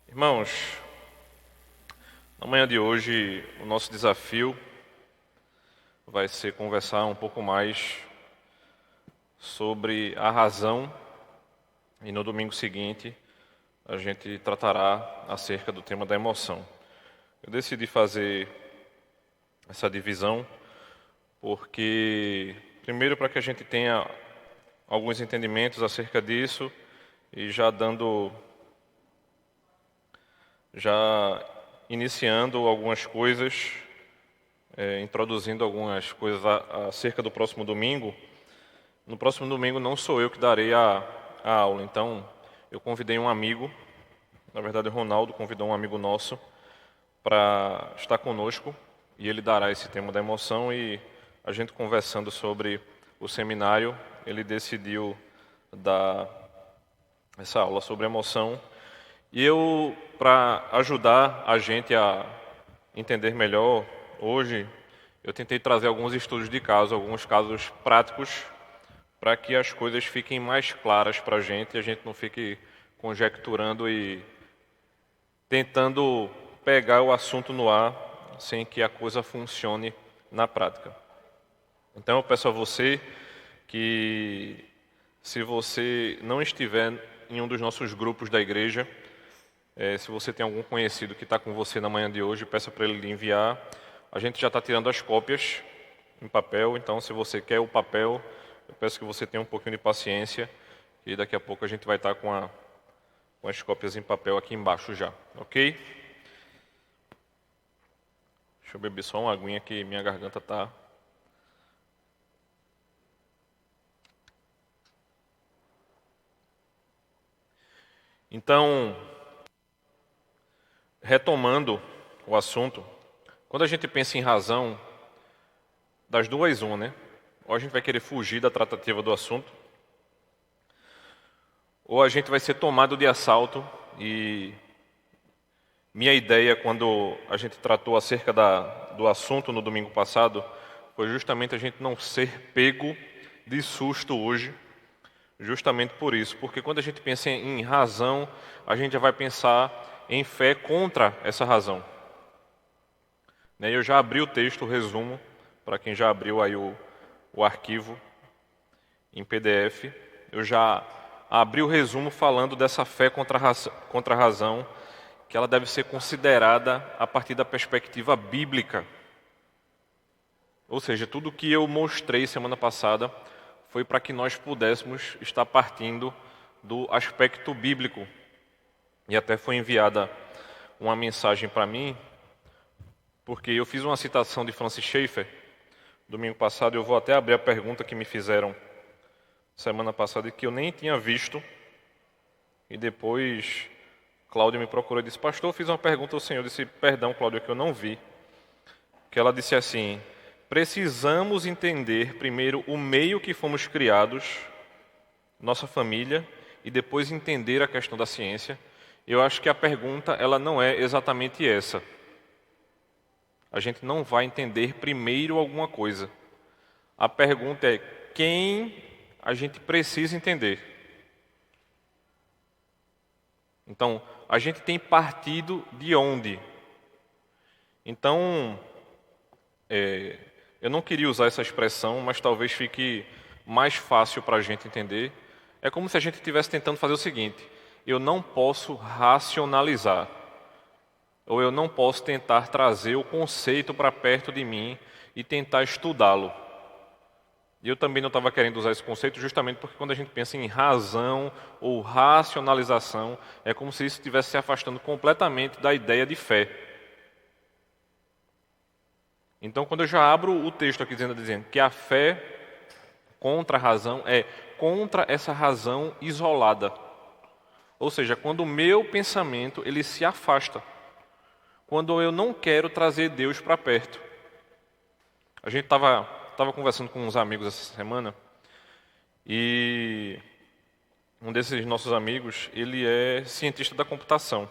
Irmãos, na manhã de hoje, o nosso desafio vai ser conversar um pouco mais sobre a razão e no domingo seguinte a gente tratará acerca do tema da emoção. Eu decidi fazer essa divisão porque, primeiro, para que a gente tenha alguns entendimentos acerca disso e já iniciando algumas coisas, introduzindo algumas coisas acerca do próximo domingo. No próximo domingo não sou eu que darei a aula, então eu convidei um amigo, na verdade o Ronaldo convidou um amigo nosso para estar conosco e ele dará esse tema da emoção e a gente conversando sobre o seminário, ele decidiu dar essa aula sobre emoção. E eu, para ajudar a gente a entender melhor, hoje eu tentei trazer alguns estudos de caso, alguns casos práticos, para que as coisas fiquem mais claras para a gente não fique conjecturando e tentando pegar o assunto no ar sem que a coisa funcione na prática. Então eu peço a você que, se você não estiver em um dos nossos grupos da igreja, se você tem algum conhecido que está com você na manhã de hoje, peça para ele lhe enviar. A gente já está tirando as cópias em papel, então se você quer o papel, eu peço que você tenha um pouquinho de paciência e daqui a pouco a gente vai estar com as cópias em papel aqui embaixo já, ok? Deixa eu beber só uma aguinha que minha garganta está... Então, retomando o assunto, quando a gente pensa em razão, das duas uma, né? Ou a gente vai querer fugir da tratativa do assunto, ou a gente vai ser tomado de assalto. E minha ideia, quando a gente tratou acerca do assunto no domingo passado, foi justamente a gente não ser pego de susto hoje, justamente por isso. Porque quando a gente pensa em razão, a gente já vai pensar em fé contra essa razão. Eu já abri o texto, o resumo, para quem já abriu aí o arquivo em PDF. Eu já abri o resumo falando dessa fé contra a razão, que ela deve ser considerada a partir da perspectiva bíblica. Ou seja, tudo que eu mostrei semana passada foi para que nós pudéssemos estar partindo do aspecto bíblico. E até foi enviada uma mensagem para mim, porque eu fiz uma citação de Francis Schaeffer domingo passado. Eu vou até abrir a pergunta que me fizeram semana passada e que eu nem tinha visto. E depois Cláudia me procurou e disse: pastor, eu fiz uma pergunta ao Senhor. Eu disse: perdão, Cláudia, que eu não vi. Que ela disse assim: precisamos entender primeiro o meio que fomos criados, nossa família, e depois entender a questão da ciência. Eu acho que a pergunta ela não é exatamente essa. A gente não vai entender primeiro alguma coisa. A pergunta é quem a gente precisa entender. Então, a gente tem partido de onde? Então, eu não queria usar essa expressão, mas talvez fique mais fácil para a gente entender. É como se a gente estivesse tentando fazer o seguinte: eu não posso racionalizar, ou eu não posso tentar trazer o conceito para perto de mim e tentar estudá-lo. E eu também não estava querendo usar esse conceito justamente porque quando a gente pensa em razão ou racionalização, é como se isso estivesse se afastando completamente da ideia de fé. Então, quando eu já abro o texto aqui dizendo que a fé contra a razão é contra essa razão isolada. Ou seja, quando o meu pensamento ele se afasta. Quando eu não quero trazer Deus para perto. A gente estava conversando com uns amigos essa semana e um desses nossos amigos, ele é cientista da computação.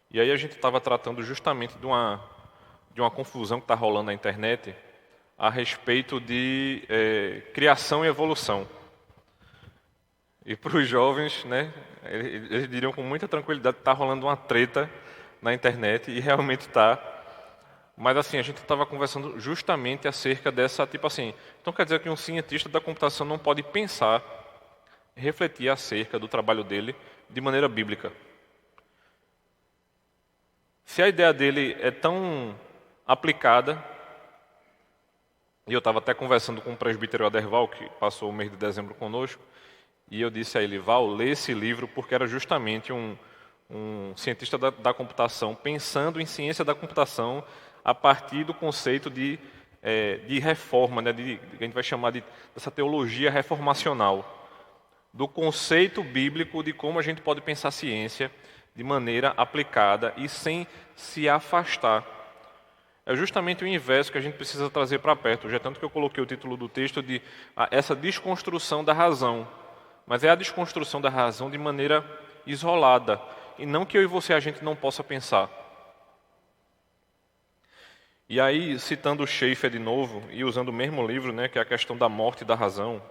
E aí a gente estava tratando justamente de uma confusão que está rolando na internet a respeito de criação e evolução. E para os jovens, né, Eles diriam com muita tranquilidade que está rolando uma treta na internet, e realmente está. Mas assim, a gente estava conversando justamente acerca dessa, tipo assim, então quer dizer que um cientista da computação não pode pensar, refletir acerca do trabalho dele de maneira bíblica. Se a ideia dele é tão aplicada, e eu estava até conversando com o presbítero Aderval, que passou o mês de dezembro conosco, e eu disse a ele: Val, lê esse livro, porque era justamente um cientista da computação pensando em ciência da computação a partir do conceito de reforma, né, que a gente vai chamar dessa teologia reformacional, do conceito bíblico de como a gente pode pensar ciência de maneira aplicada e sem se afastar. É justamente o inverso que a gente precisa trazer para perto. Já tanto que eu coloquei o título do texto de essa desconstrução da razão. Mas é a desconstrução da razão de maneira isolada. E não que eu e você a gente não possa pensar. E aí, citando o Schaeffer de novo, e usando o mesmo livro, né, que é a questão da morte e da razão,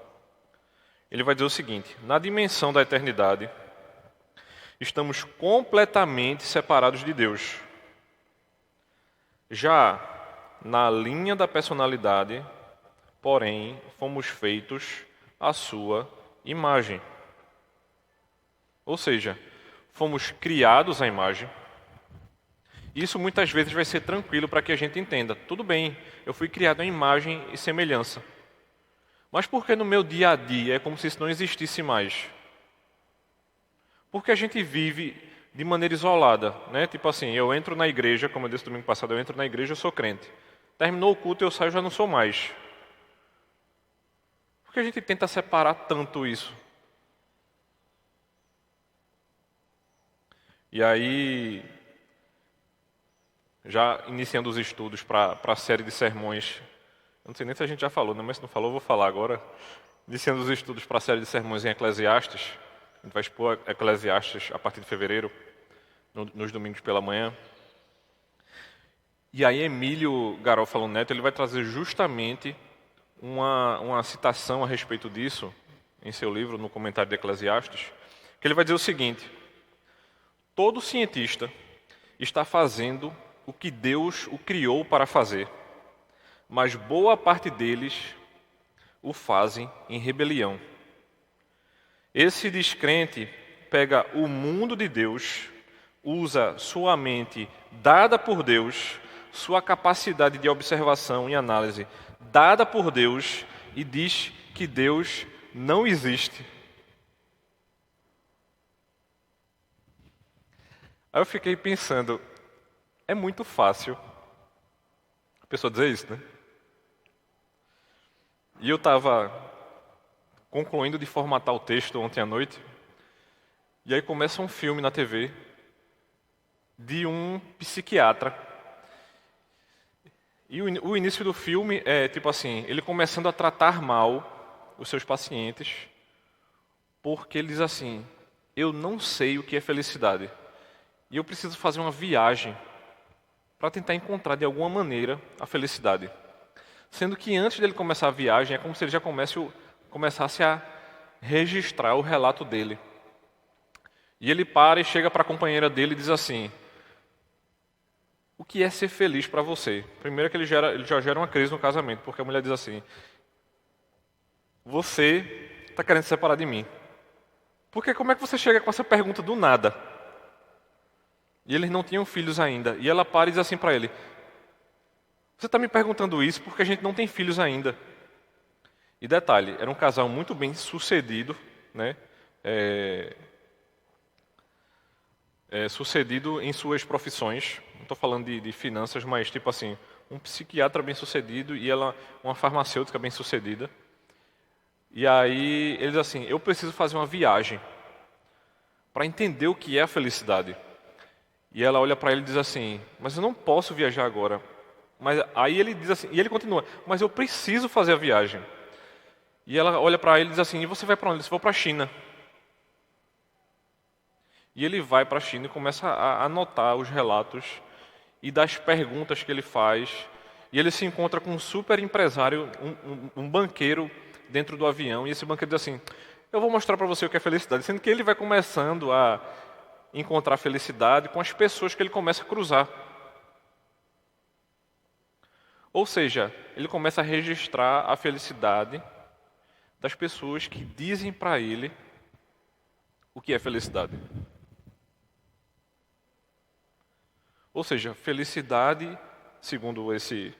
ele vai dizer o seguinte: na dimensão da eternidade, estamos completamente separados de Deus. Já na linha da personalidade, porém, fomos feitos à sua imagem. Ou seja, fomos criados à imagem. Isso muitas vezes vai ser tranquilo para que a gente entenda. Tudo bem, eu fui criado à imagem e semelhança. Mas por que no meu dia a dia é como se isso não existisse mais? Porque a gente vive de maneira isolada, né? Tipo assim, eu entro na igreja, como eu disse domingo passado, eu entro na igreja, eu sou crente. Terminou o culto, eu saio, já não sou mais. Por que a gente tenta separar tanto isso? E aí, já iniciando os estudos para a série de sermões, eu não sei nem se a gente já falou, né? Mas se não falou, eu vou falar agora. Iniciando os estudos para a série de sermões em Eclesiastes, a gente vai expor Eclesiastes a partir de fevereiro, nos domingos pela manhã. E aí Emílio Garofalo Neto, ele vai trazer justamente uma citação a respeito disso, em seu livro, no comentário de Eclesiastes, que ele vai dizer o seguinte: todo cientista está fazendo o que Deus o criou para fazer, mas boa parte deles o fazem em rebelião. Esse descrente pega o mundo de Deus, usa sua mente dada por Deus, sua capacidade de observação e análise dada por Deus, e diz que Deus não existe. Aí eu fiquei pensando, é muito fácil a pessoa dizer isso, né? E eu estava concluindo de formatar o texto ontem à noite, e aí começa um filme na TV de um psiquiatra. E o início do filme é tipo assim, ele começando a tratar mal os seus pacientes, porque ele diz assim: eu não sei o que é felicidade, e eu preciso fazer uma viagem para tentar encontrar de alguma maneira a felicidade. Sendo que antes dele começar a viagem, é como se ele já começasse a registrar o relato dele. E ele para e chega para a companheira dele e diz assim: o que é ser feliz para você? Primeiro que ele já gera uma crise no casamento, porque a mulher diz assim: você está querendo se separar de mim. Porque como é que você chega com essa pergunta do nada? E eles não tinham filhos ainda. E ela para e diz assim para ele: você está me perguntando isso porque a gente não tem filhos ainda. E detalhe, era um casal muito bem sucedido, né? Sucedido em suas profissões. Não estou falando de finanças, mas tipo assim, um psiquiatra bem sucedido e ela uma farmacêutica bem sucedida. E aí eles assim: eu preciso fazer uma viagem para entender o que é a felicidade. E ela olha para ele e diz assim: mas eu não posso viajar agora. Mas aí ele diz assim, e ele continua: mas eu preciso fazer a viagem. E ela olha para ele e diz assim: e você vai para onde? Ele disse: vou para a China. E ele vai para a China e começa a anotar os relatos e das perguntas que ele faz. E ele se encontra com um super empresário, um banqueiro dentro do avião. E esse banqueiro diz assim: eu vou mostrar para você o que é felicidade, sendo que ele vai começando a encontrar felicidade com as pessoas que ele começa a cruzar. Ou seja, ele começa a registrar a felicidade das pessoas que dizem para ele o que é felicidade. Ou seja, felicidade, segundo esse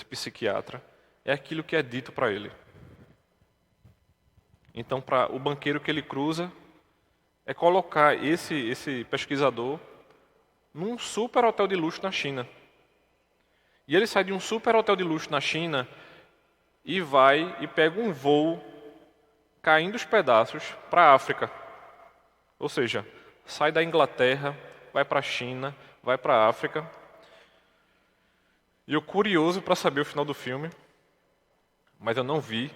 psiquiatra, é aquilo que é dito para ele. Então, para o banqueiro que ele cruza, é colocar esse pesquisador num super hotel de luxo na China. E ele sai de um super hotel de luxo na China e vai e pega um voo caindo os pedaços para a África. Ou seja, sai da Inglaterra, vai para a China, vai para a África. E eu curioso para saber o final do filme, mas eu não vi.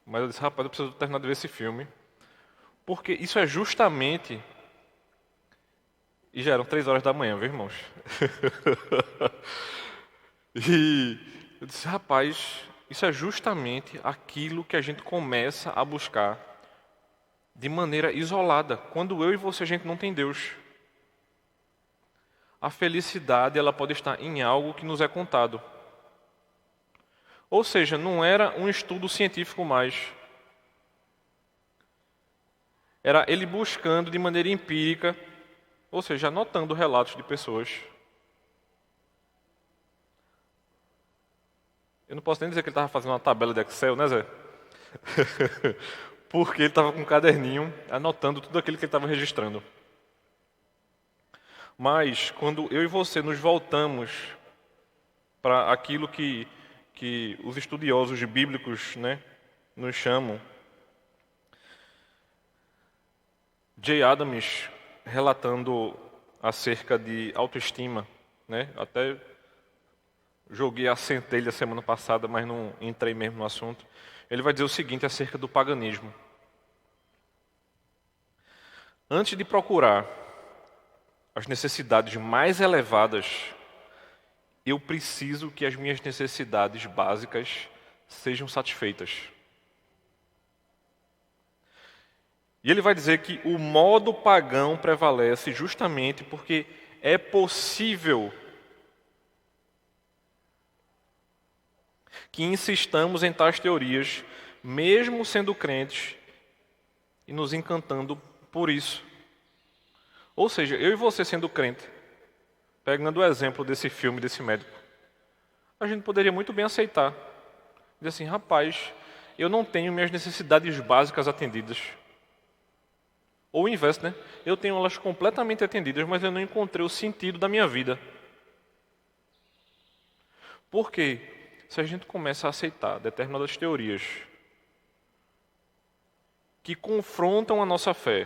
Mas eu disse, rapaz, eu preciso terminar de ver esse filme. Porque isso é justamente... E já eram 3 horas da manhã, viu, irmãos? E eu disse, rapaz, isso é justamente aquilo que a gente começa a buscar de maneira isolada, quando eu e você, a gente não tem Deus. A felicidade, ela pode estar em algo que nos é contado. Ou seja, não era um estudo científico mais. Era ele buscando de maneira empírica, ou seja, anotando relatos de pessoas. Eu não posso nem dizer que ele estava fazendo uma tabela de Excel, né, Zé? Porque ele estava com um caderninho anotando tudo aquilo que ele estava registrando. Mas, quando eu e você nos voltamos para aquilo que os estudiosos bíblicos, né, nos chamam, Jay Adams, relatando acerca de autoestima, né, até joguei a centelha semana passada, mas não entrei mesmo no assunto. Ele vai dizer o seguinte acerca do paganismo. Antes de procurar as necessidades mais elevadas, eu preciso que as minhas necessidades básicas sejam satisfeitas. E ele vai dizer que o modo pagão prevalece justamente porque é possível que insistamos em tais teorias, mesmo sendo crentes e nos encantando por isso. Ou seja, eu e você sendo crente, pegando o exemplo desse filme, desse médico, a gente poderia muito bem aceitar. Dizer assim, rapaz, eu não tenho minhas necessidades básicas atendidas. Ou o inverso, né? Eu tenho elas completamente atendidas, mas eu não encontrei o sentido da minha vida. Por quê? Se a gente começa a aceitar determinadas teorias que confrontam a nossa fé,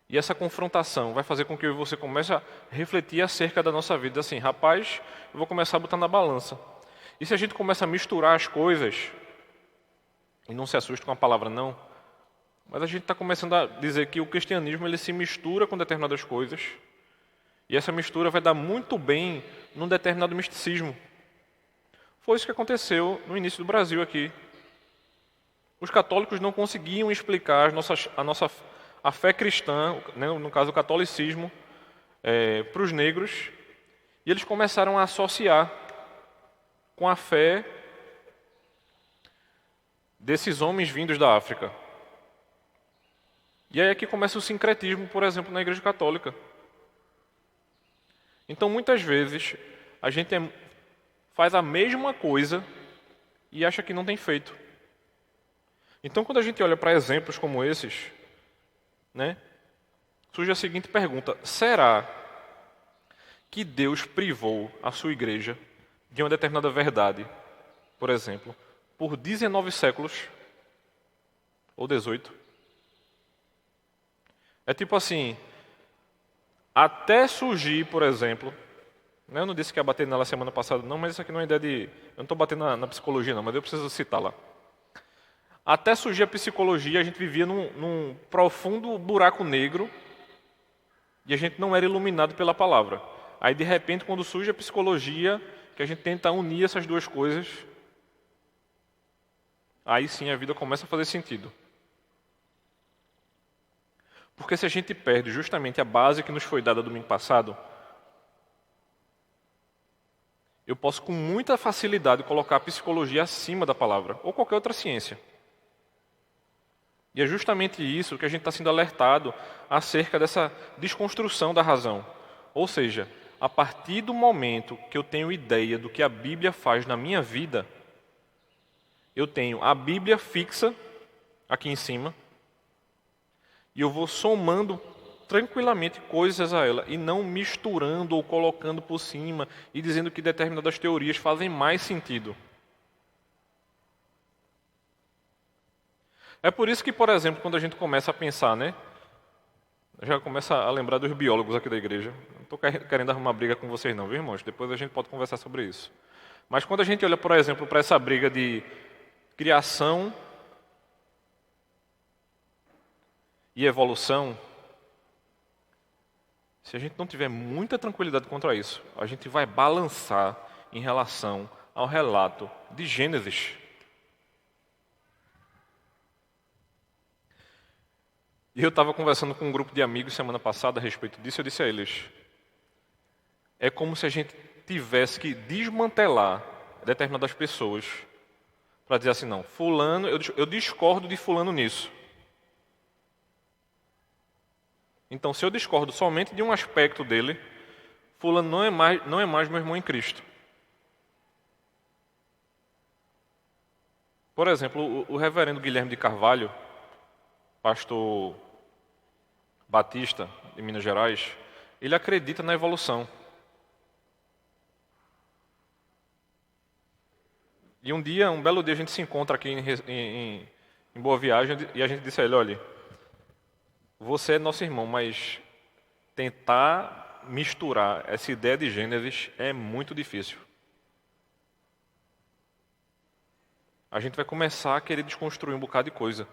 e essa confrontação vai fazer com que você comece a refletir acerca da nossa vida, assim, rapaz, eu vou começar a botar na balança. E se a gente começa a misturar as coisas, e não se assuste com a palavra não, mas a gente está começando a dizer que o cristianismo ele se mistura com determinadas coisas, e essa mistura vai dar muito bem num determinado misticismo. Foi isso que aconteceu no início do Brasil aqui. Os católicos não conseguiam explicar a fé cristã, né, no caso o catolicismo, para os negros, e eles começaram a associar com a fé desses homens vindos da África. E aí é que começa o sincretismo, por exemplo, na Igreja Católica. Então, muitas vezes, a gente faz a mesma coisa e acha que não tem feito. Então, quando a gente olha para exemplos como esses, né, surge a seguinte pergunta: será que Deus privou a sua igreja de uma determinada verdade, por exemplo, por 19 séculos ou 18? É tipo assim, até surgir, por exemplo, né, eu não disse que ia bater nela semana passada não, mas isso aqui não é ideia de... Eu não estou batendo na psicologia não, mas eu preciso citar lá. Até surgir a psicologia, a gente vivia num profundo buraco negro e a gente não era iluminado pela palavra. Aí, de repente, quando surge a psicologia, que a gente tenta unir essas duas coisas, aí sim a vida começa a fazer sentido. Porque se a gente perde justamente a base que nos foi dada domingo passado, eu posso com muita facilidade colocar a psicologia acima da palavra, ou qualquer outra ciência. E é justamente isso que a gente está sendo alertado acerca dessa desconstrução da razão. Ou seja, a partir do momento que eu tenho ideia do que a Bíblia faz na minha vida, eu tenho a Bíblia fixa aqui em cima, e eu vou somando tranquilamente coisas a ela, e não misturando ou colocando por cima e dizendo que determinadas teorias fazem mais sentido. É por isso que, por exemplo, quando a gente começa a pensar, né? Já começa a lembrar dos biólogos aqui da igreja. Não estou querendo arrumar briga com vocês não, viu, irmãos? Depois a gente pode conversar sobre isso. Mas quando a gente olha, por exemplo, para essa briga de criação e evolução, se a gente não tiver muita tranquilidade contra isso, a gente vai balançar em relação ao relato de Gênesis. E eu estava conversando com um grupo de amigos semana passada a respeito disso, eu disse a eles, é como se a gente tivesse que desmantelar determinadas pessoas para dizer assim, não, fulano, eu discordo de fulano nisso. Então, se eu discordo somente de um aspecto dele, fulano não é mais meu irmão em Cristo. Por exemplo, o reverendo Guilherme de Carvalho, pastor batista de Minas Gerais, ele acredita na evolução. E um belo dia a gente se encontra aqui em Boa Viagem e a gente disse a ele, olha, você é nosso irmão, mas tentar misturar essa ideia de Gênesis é muito difícil. A gente vai começar a querer desconstruir um bocado de coisa.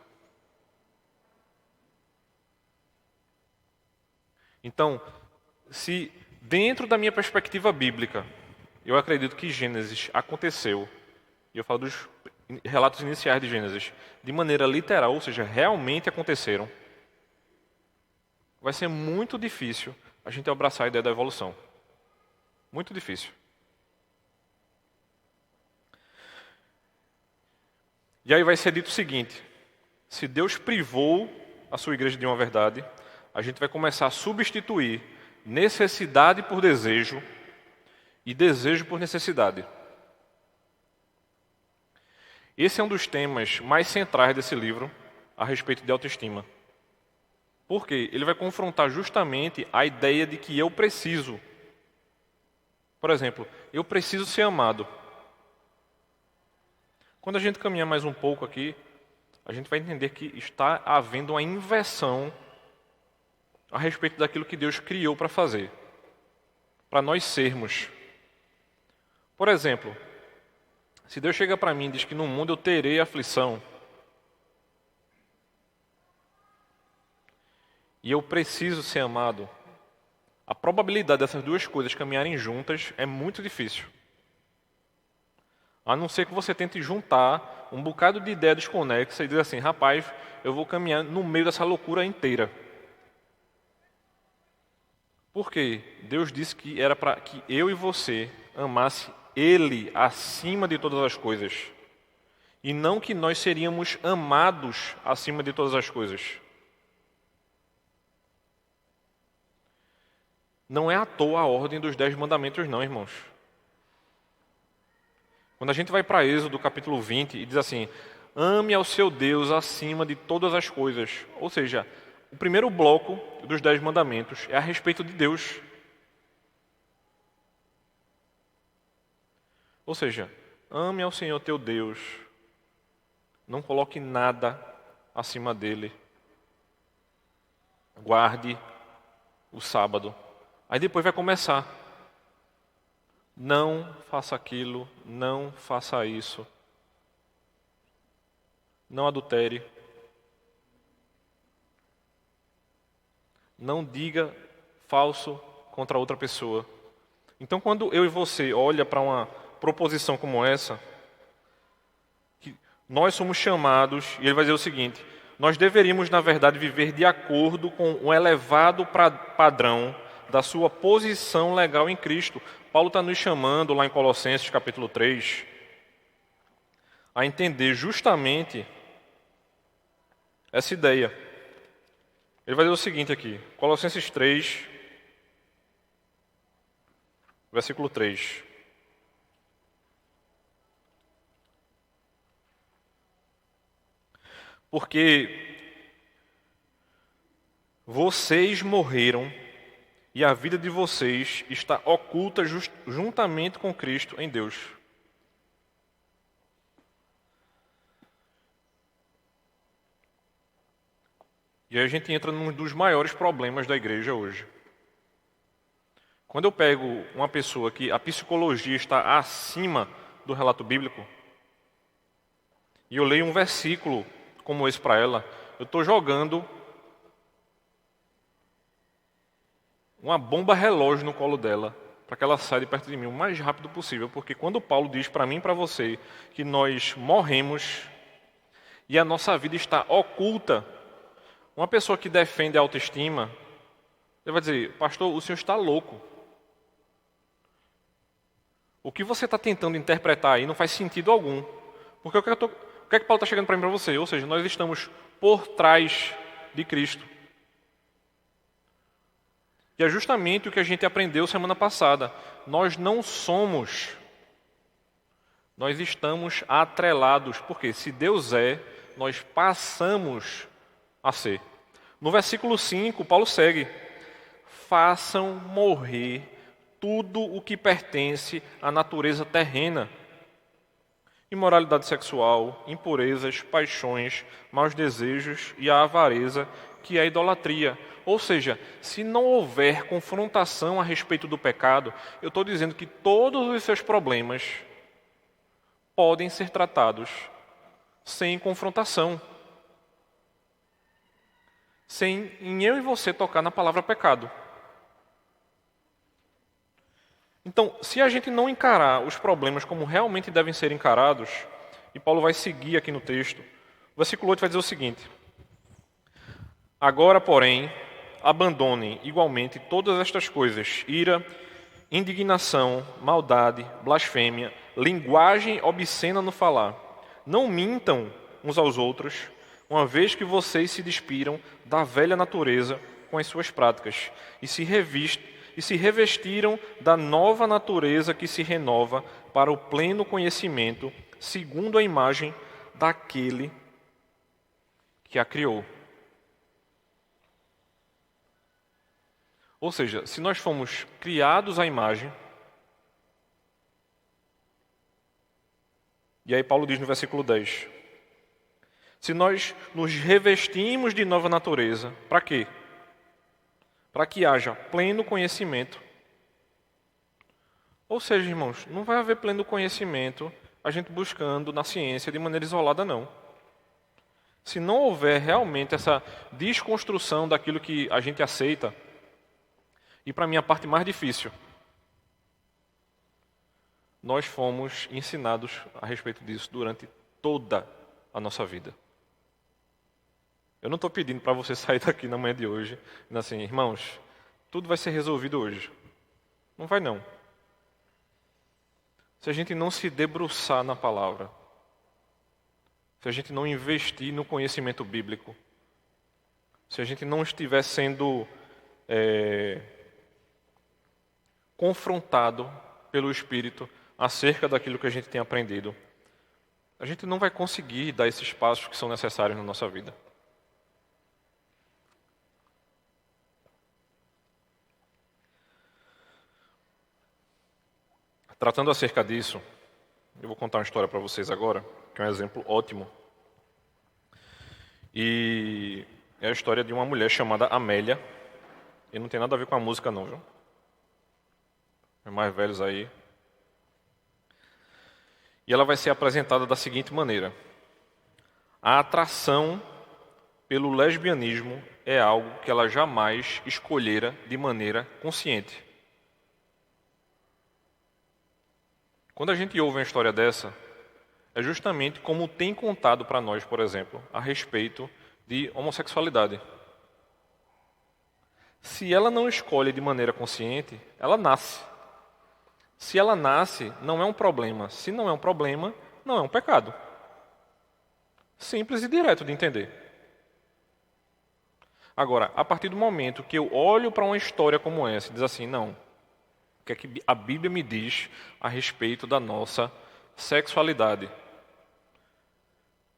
Então, se dentro da minha perspectiva bíblica, eu acredito que Gênesis aconteceu, e eu falo dos relatos iniciais de Gênesis, de maneira literal, ou seja, realmente aconteceram, vai ser muito difícil a gente abraçar a ideia da evolução. Muito difícil. E aí vai ser dito o seguinte, se Deus privou a sua igreja de uma verdade, a gente vai começar a substituir necessidade por desejo e desejo por necessidade. Esse é um dos temas mais centrais desse livro a respeito de autoestima. Por quê? Ele vai confrontar justamente a ideia de que eu preciso. Por exemplo, eu preciso ser amado. Quando a gente caminhar mais um pouco aqui, a gente vai entender que está havendo uma inversão a respeito daquilo que Deus criou para fazer, para nós sermos. Por exemplo, se Deus chega para mim e diz que no mundo eu terei aflição, e eu preciso ser amado, a probabilidade dessas duas coisas caminharem juntas é muito difícil. A não ser que você tente juntar um bocado de ideia desconexa e dizer assim, rapaz, eu vou caminhar no meio dessa loucura inteira. Por quê? Deus disse que era para que eu e você amasse Ele acima de todas as coisas. E não que nós seríamos amados acima de todas as coisas. Não é à toa a ordem dos 10 mandamentos não, irmãos. Quando a gente vai para Êxodo, capítulo 20, e diz assim, ame ao seu Deus acima de todas as coisas. Ou seja, o primeiro bloco dos 10 mandamentos é a respeito de Deus. Ou seja, ame ao Senhor teu Deus. Não coloque nada acima dele. Guarde o sábado. Aí depois vai começar. Não faça aquilo, não faça isso. Não adultere. Não diga falso contra outra pessoa. Então, quando eu e você olha para uma proposição como essa, que nós somos chamados, e ele vai dizer o seguinte, nós deveríamos, na verdade, viver de acordo com o elevado padrão da sua posição legal em Cristo. Paulo está nos chamando, lá em Colossenses capítulo 3, a entender justamente essa ideia. Ele vai dizer o seguinte aqui, Colossenses 3, versículo 3. Porque vocês morreram e a vida de vocês está oculta juntamente com Cristo em Deus. E aí a gente entra num dos maiores problemas da igreja hoje. Quando eu pego uma pessoa que a psicologia está acima do relato bíblico, e eu leio um versículo como esse para ela, eu estou jogando uma bomba relógio no colo dela, para que ela saia de perto de mim o mais rápido possível, porque quando Paulo diz para mim e para você que nós morremos e a nossa vida está oculta, uma pessoa que defende a autoestima, ele vai dizer, pastor, o senhor está louco. O que você está tentando interpretar aí não faz sentido algum. Porque o que é que Paulo está chegando para mim e para você? Ou seja, nós estamos por trás de Cristo. E é justamente o que a gente aprendeu semana passada. Nós não somos, nós estamos atrelados. Porque se Deus é, nós passamos a ser. No versículo 5, Paulo segue. Façam morrer tudo o que pertence à natureza terrena. Imoralidade sexual, impurezas, paixões, maus desejos e a avareza, que é a idolatria. Ou seja, se não houver confrontação a respeito do pecado, eu estou dizendo que todos os seus problemas podem ser tratados sem confrontação. Sem em eu e você tocar na palavra pecado. Então, se a gente não encarar os problemas como realmente devem ser encarados, e Paulo vai seguir aqui no texto, o versículo 8 vai dizer o seguinte: agora, porém, abandonem igualmente todas estas coisas, ira, indignação, maldade, blasfêmia, linguagem obscena no falar. Não mintam uns aos outros, uma vez que vocês se despiram da velha natureza com as suas práticas, e se revestiram da nova natureza que se renova para o pleno conhecimento, segundo a imagem daquele que a criou. Ou seja, se nós fomos criados à imagem, e aí Paulo diz no versículo 10, se nós nos revestimos de nova natureza, para quê? Para que haja pleno conhecimento. Ou seja, irmãos, não vai haver pleno conhecimento a gente buscando na ciência de maneira isolada, não. Se não houver realmente essa desconstrução daquilo que a gente aceita, e para mim a parte mais difícil, nós fomos ensinados a respeito disso durante toda a nossa vida. Eu não estou pedindo para você sair daqui na manhã de hoje, dizendo assim, irmãos, tudo vai ser resolvido hoje. Não vai não. Se a gente não se debruçar na palavra, se a gente não investir no conhecimento bíblico, se a gente não estiver sendo confrontado pelo Espírito acerca daquilo que a gente tem aprendido, a gente não vai conseguir dar esses passos que são necessários na nossa vida. Tratando acerca disso, eu vou contar uma história para vocês agora, que é um exemplo ótimo. E é a história de uma mulher chamada Amélia. E não tem nada a ver com a música não, viu? Os mais velhos aí. E ela vai ser apresentada da seguinte maneira. A atração pelo lesbianismo é algo que ela jamais escolhera de maneira consciente. Quando a gente ouve uma história dessa, é justamente como tem contado para nós, por exemplo, a respeito de homossexualidade. Se ela não escolhe de maneira consciente, ela nasce. Se ela nasce, não é um problema. Se não é um problema, não é um pecado. Simples e direto de entender. Agora, a partir do momento que eu olho para uma história como essa e diz assim, não, o que é que a Bíblia me diz a respeito da nossa sexualidade?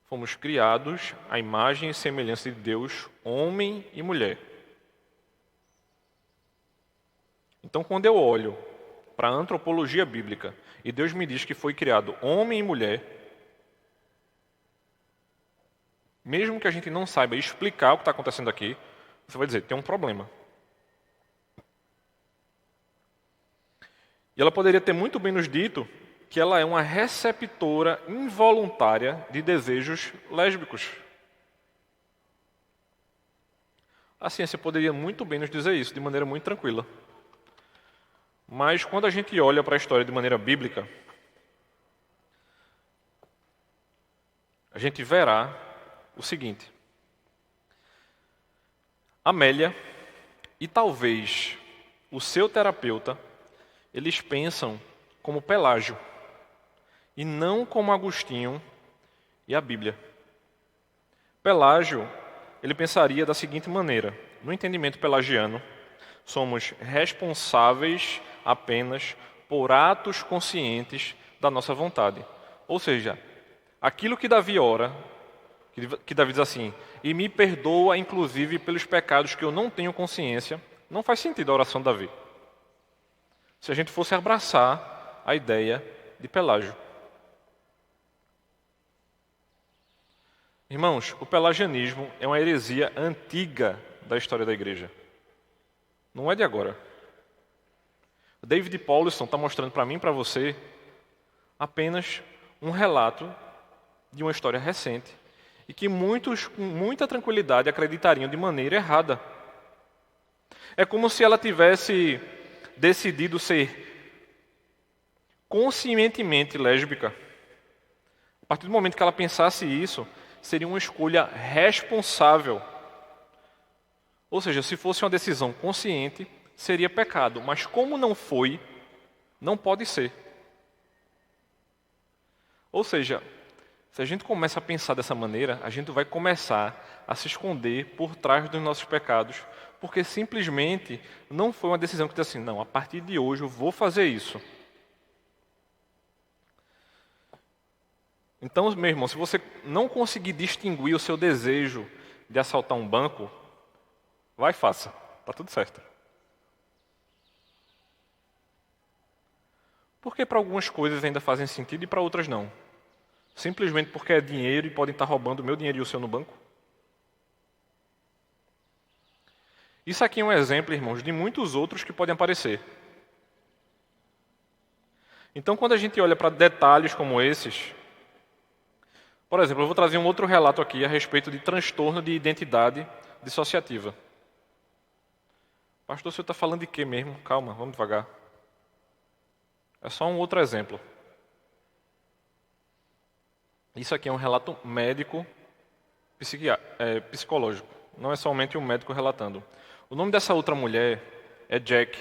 Fomos criados à imagem e semelhança de Deus, homem e mulher. Então, quando eu olho para a antropologia bíblica e Deus me diz que foi criado homem e mulher, mesmo que a gente não saiba explicar o que está acontecendo aqui, você vai dizer, tem um problema. E ela poderia ter muito bem nos dito que ela é uma receptora involuntária de desejos lésbicos. A ciência poderia muito bem nos dizer isso de maneira muito tranquila. Mas quando a gente olha para a história de maneira bíblica, a gente verá o seguinte. Amélia e talvez o seu terapeuta, eles pensam como Pelágio e não como Agostinho e a Bíblia. Pelágio, ele pensaria da seguinte maneira: no entendimento pelagiano, somos responsáveis apenas por atos conscientes da nossa vontade. Ou seja, aquilo que Davi ora, que Davi diz assim, e me perdoa inclusive pelos pecados que eu não tenho consciência, não faz sentido a oração de Davi. Se a gente fosse abraçar a ideia de Pelágio. Irmãos, o pelagianismo é uma heresia antiga da história da igreja. Não é de agora. David Powlison está mostrando para mim e para você apenas um relato de uma história recente e que muitos, com muita tranquilidade, acreditariam de maneira errada. É como se ela tivesse decidido ser conscientemente lésbica. A partir do momento que ela pensasse isso, seria uma escolha responsável. Ou seja, se fosse uma decisão consciente, seria pecado. Mas como não foi, não pode ser. Ou seja, se a gente começa a pensar dessa maneira, a gente vai começar a se esconder por trás dos nossos pecados, porque simplesmente não foi uma decisão que diz assim, não, a partir de hoje eu vou fazer isso. Então, meu irmão, se você não conseguir distinguir o seu desejo de assaltar um banco, vai e faça, está tudo certo. Porque para algumas coisas ainda fazem sentido e para outras não? Simplesmente porque é dinheiro e podem estar roubando o meu dinheiro e o seu no banco? Isso aqui é um exemplo, irmãos, de muitos outros que podem aparecer. Então, quando a gente olha para detalhes como esses, por exemplo, eu vou trazer um outro relato aqui a respeito de transtorno de identidade dissociativa. Pastor, o senhor está falando de quê mesmo? Calma, vamos devagar. É só um outro exemplo. Isso aqui é um relato médico psicológico. Não é somente um médico relatando. O nome dessa outra mulher é Jack.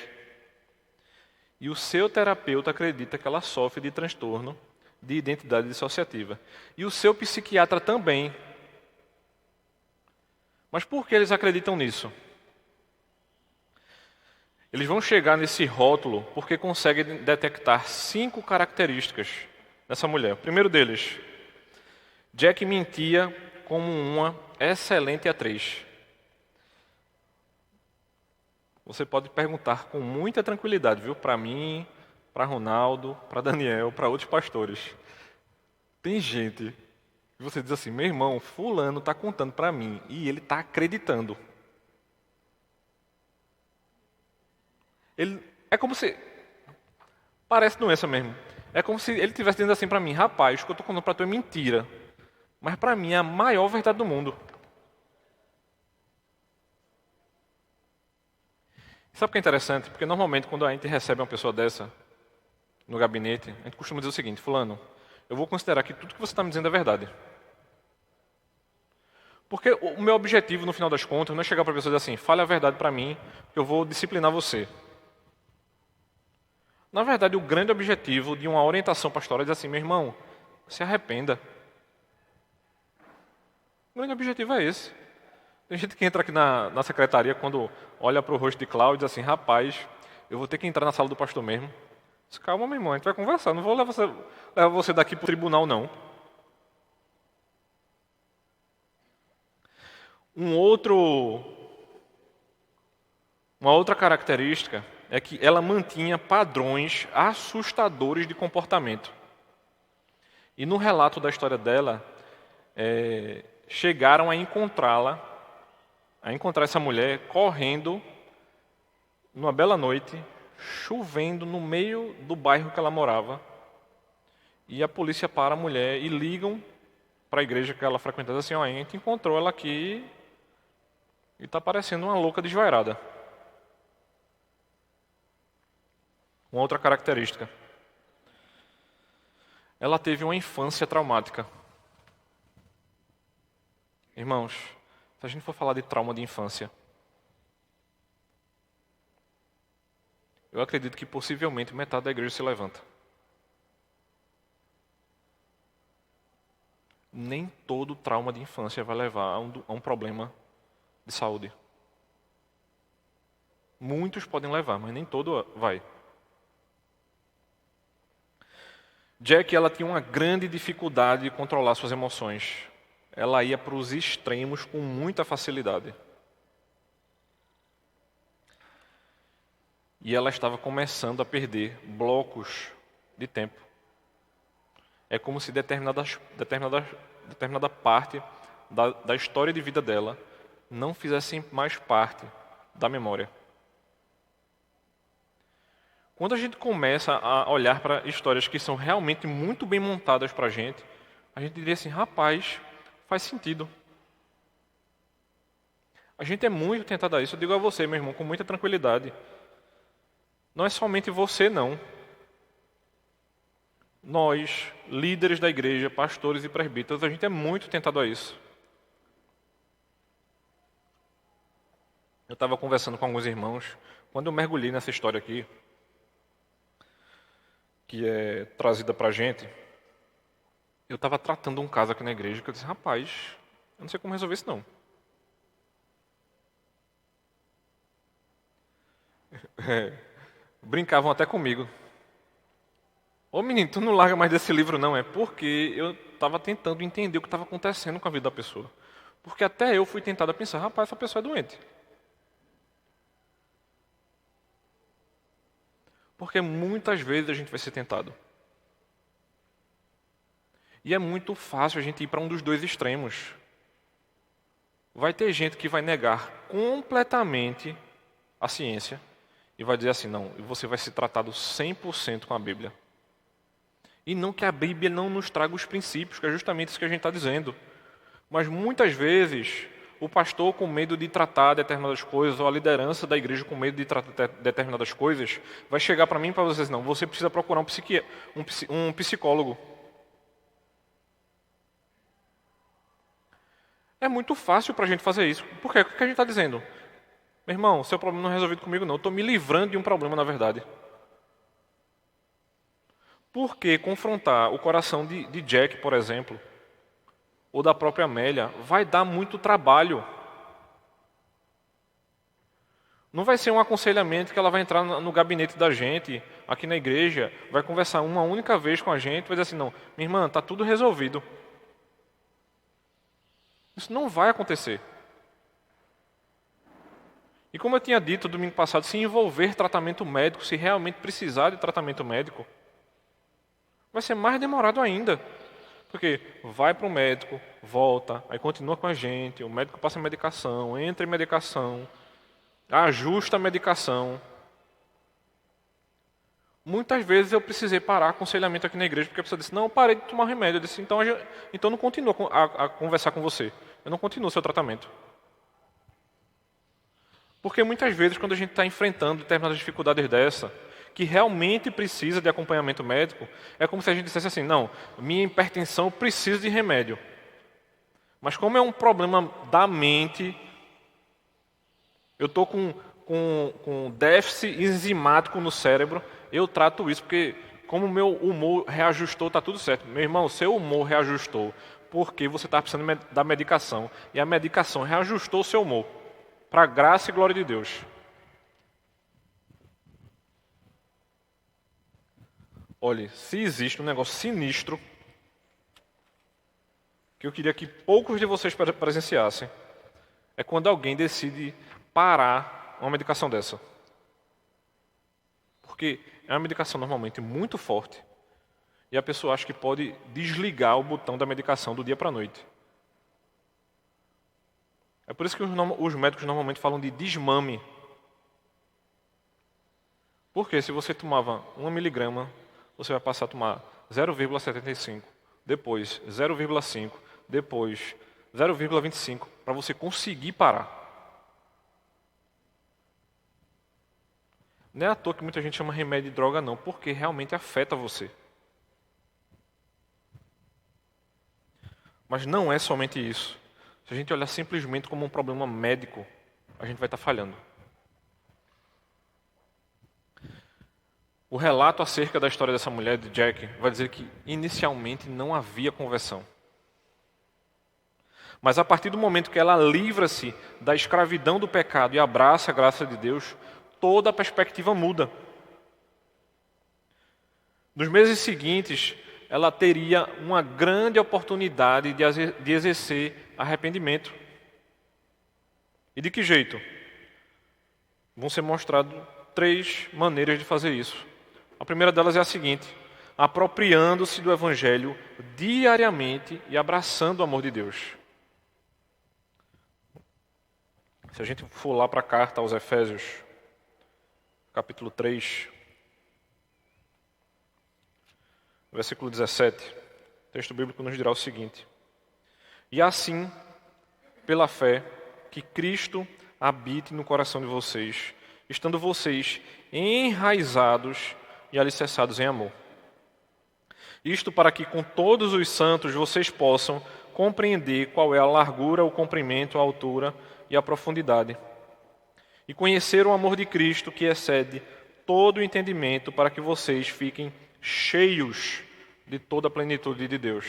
E o seu terapeuta acredita que ela sofre de transtorno de identidade dissociativa. E o seu psiquiatra também. Mas por que eles acreditam nisso? Eles vão chegar nesse rótulo porque conseguem detectar 5 características dessa mulher. O primeiro deles, Jack mentia como uma excelente atriz. Você pode perguntar com muita tranquilidade, viu? Para mim, para Ronaldo, para Daniel, para outros pastores. Tem gente que você diz assim, meu irmão, fulano está contando para mim e ele está acreditando. Ele é como se... Parece doença mesmo. É como se ele estivesse dizendo assim para mim, rapaz, o que eu estou contando para tu é mentira. Mas para mim é a maior verdade do mundo. Sabe o que é interessante? Porque normalmente quando a gente recebe uma pessoa dessa no gabinete, a gente costuma dizer o seguinte, fulano, eu vou considerar que tudo que você está me dizendo é verdade. Porque o meu objetivo, no final das contas, não é chegar para a pessoa e dizer assim, fale a verdade para mim, que eu vou disciplinar você. Na verdade, o grande objetivo de uma orientação pastoral é dizer assim, meu irmão, se arrependa. O grande objetivo é esse. Tem gente que entra aqui na secretaria quando olha para o rosto de Cláudio e diz assim, rapaz, eu vou ter que entrar na sala do pastor mesmo. Diz, calma, meu irmão, a gente vai conversar, não vou levar você daqui para o tribunal, não. Uma outra característica é que ela mantinha padrões assustadores de comportamento. E no relato da história dela, chegaram a encontrar essa mulher correndo numa bela noite, chovendo no meio do bairro que ela morava. E a polícia para a mulher e ligam para a igreja que ela frequentava assim, a gente encontrou ela aqui e está parecendo uma louca desvairada. Uma outra característica. Ela teve uma infância traumática. Irmãos, se a gente for falar de trauma de infância, eu acredito que possivelmente metade da igreja se levanta. Nem todo trauma de infância vai levar a um problema de saúde. Muitos podem levar, mas nem todo vai. Jack, ela tinha uma grande dificuldade de controlar suas emoções. Ela ia para os extremos com muita facilidade. E ela estava começando a perder blocos de tempo. É como se determinada parte da história de vida dela não fizesse mais parte da memória. Quando a gente começa a olhar para histórias que são realmente muito bem montadas para a gente diria assim, rapaz, faz sentido. A gente é muito tentado a isso. Eu digo a você, meu irmão, com muita tranquilidade. Não é somente você, não. Nós, líderes da igreja, pastores e presbíteros, a gente é muito tentado a isso. Eu estava conversando com alguns irmãos, quando eu mergulhei nessa história aqui, que é trazida para a gente, eu estava tratando um caso aqui na igreja, que eu disse, rapaz, eu não sei como resolver isso não. Brincavam até comigo. Ô menino, tu não larga mais desse livro não, é porque eu estava tentando entender o que estava acontecendo com a vida da pessoa. Porque até eu fui tentado a pensar, rapaz, essa pessoa é doente. Porque muitas vezes a gente vai ser tentado. E é muito fácil a gente ir para um dos dois extremos. Vai ter gente que vai negar completamente a ciência e vai dizer assim, não, você vai ser tratado 100% com a Bíblia. E não que a Bíblia não nos traga os princípios, que é justamente isso que a gente está dizendo. Mas muitas vezes, o pastor com medo de tratar determinadas coisas, ou a liderança da igreja com medo de tratar determinadas coisas, vai chegar para mim e para vocês, não, você precisa procurar um psicólogo. É muito fácil para a gente fazer isso. Por quê? O que a gente está dizendo? Meu irmão, seu problema não é resolvido comigo, não. Eu estou me livrando de um problema, na verdade. Por que confrontar o coração de Jack, por exemplo, ou da própria Amélia, vai dar muito trabalho? Não vai ser um aconselhamento que ela vai entrar no gabinete da gente, aqui na igreja, vai conversar uma única vez com a gente, vai dizer assim, não, minha irmã, está tudo resolvido. Isso não vai acontecer. E como eu tinha dito domingo passado, se envolver tratamento médico, se realmente precisar de tratamento médico, vai ser mais demorado ainda. Porque vai para o médico, volta, aí continua com a gente, o médico passa medicação, entra em medicação, ajusta a medicação. Muitas vezes eu precisei parar aconselhamento aqui na igreja, porque a pessoa disse, não, eu parei de tomar remédio. Eu disse, então não continua a conversar com você. Eu não continuo o seu tratamento. Porque muitas vezes, quando a gente está enfrentando determinadas dificuldades dessa, que realmente precisa de acompanhamento médico, é como se a gente dissesse assim, não, minha hipertensão precisa de remédio. Mas como é um problema da mente, eu estou com déficit enzimático no cérebro, eu trato isso, porque como o meu humor reajustou, está tudo certo. Meu irmão, seu humor reajustou porque você está precisando da medicação. E a medicação reajustou o seu humor, para a graça e glória de Deus. Olhe, se existe um negócio sinistro, que eu queria que poucos de vocês presenciassem, é quando alguém decide parar uma medicação dessa. Porque é uma medicação normalmente muito forte e a pessoa acha que pode desligar o botão da medicação do dia para a noite. É por isso que os médicos normalmente falam de desmame. Porque se você tomava 1 miligrama, você vai passar a tomar 0,75, depois 0,5, depois 0,25, para você conseguir parar. Não é à toa que muita gente chama remédio de droga não, porque realmente afeta você. Mas não é somente isso. Se a gente olhar simplesmente como um problema médico, a gente vai estar falhando. O relato acerca da história dessa mulher, de Jack, vai dizer que inicialmente não havia conversão. Mas a partir do momento que ela livra-se da escravidão do pecado e abraça a graça de Deus, toda a perspectiva muda. Nos meses seguintes, ela teria uma grande oportunidade de exercer arrependimento. E de que jeito? Vão ser mostradas 3 maneiras de fazer isso. A primeira delas é a seguinte: apropriando-se do Evangelho diariamente e abraçando o amor de Deus. Se a gente for lá para a carta aos Efésios, capítulo 3, versículo 17, o texto bíblico nos dirá o seguinte: e assim, pela fé, que Cristo habite no coração de vocês, estando vocês enraizados e alicerçados em amor. Isto para que com todos os santos vocês possam compreender qual é a largura, o comprimento, a altura e a profundidade, e conhecer o amor de Cristo que excede todo o entendimento, para que vocês fiquem cheios de toda a plenitude de Deus.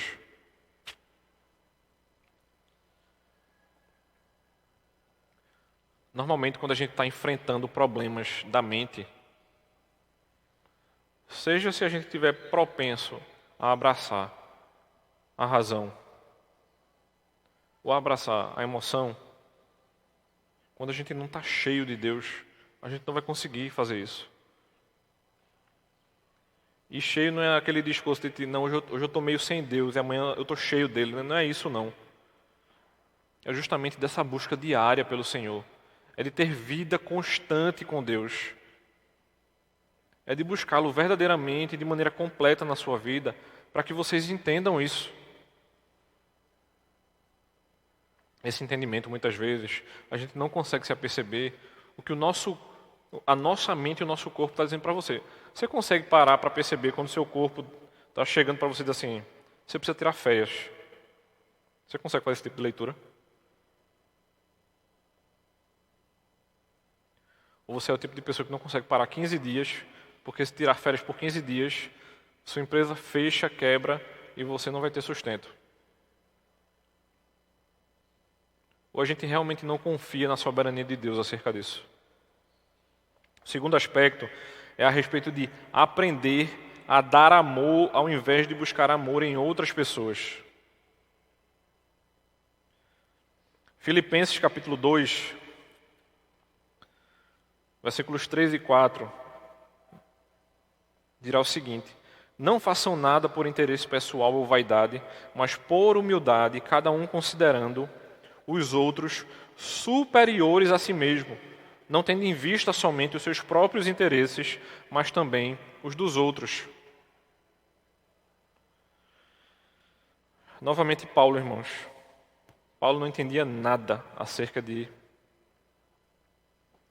Normalmente, quando a gente está enfrentando problemas da mente, seja se a gente estiver propenso a abraçar a razão ou a abraçar a emoção, quando a gente não está cheio de Deus, a gente não vai conseguir fazer isso. E cheio não é aquele discurso de não, hoje eu estou meio sem Deus e amanhã eu estou cheio dele. Não é isso não. É justamente dessa busca diária pelo Senhor. É de ter vida constante com Deus. É de buscá-lo verdadeiramente, de maneira completa na sua vida, para que vocês entendam isso. Esse entendimento, muitas vezes, a gente não consegue se aperceber o que a nossa mente e o nosso corpo está dizendo para você. Você consegue parar para perceber quando o seu corpo está chegando para você e dizer assim, você precisa tirar férias. Você consegue fazer esse tipo de leitura? Ou você é o tipo de pessoa que não consegue parar 15 dias, porque se tirar férias por 15 dias, sua empresa fecha, quebra e você não vai ter sustento? Ou a gente realmente não confia na soberania de Deus acerca disso? O segundo aspecto é a respeito de aprender a dar amor ao invés de buscar amor em outras pessoas. Filipenses capítulo 2, versículos 3 e 4, dirá o seguinte: não façam nada por interesse pessoal ou vaidade, mas por humildade, cada um considerando os outros superiores a si mesmo, não tendo em vista somente os seus próprios interesses, mas também os dos outros. Novamente Paulo, irmãos. Paulo não entendia nada acerca de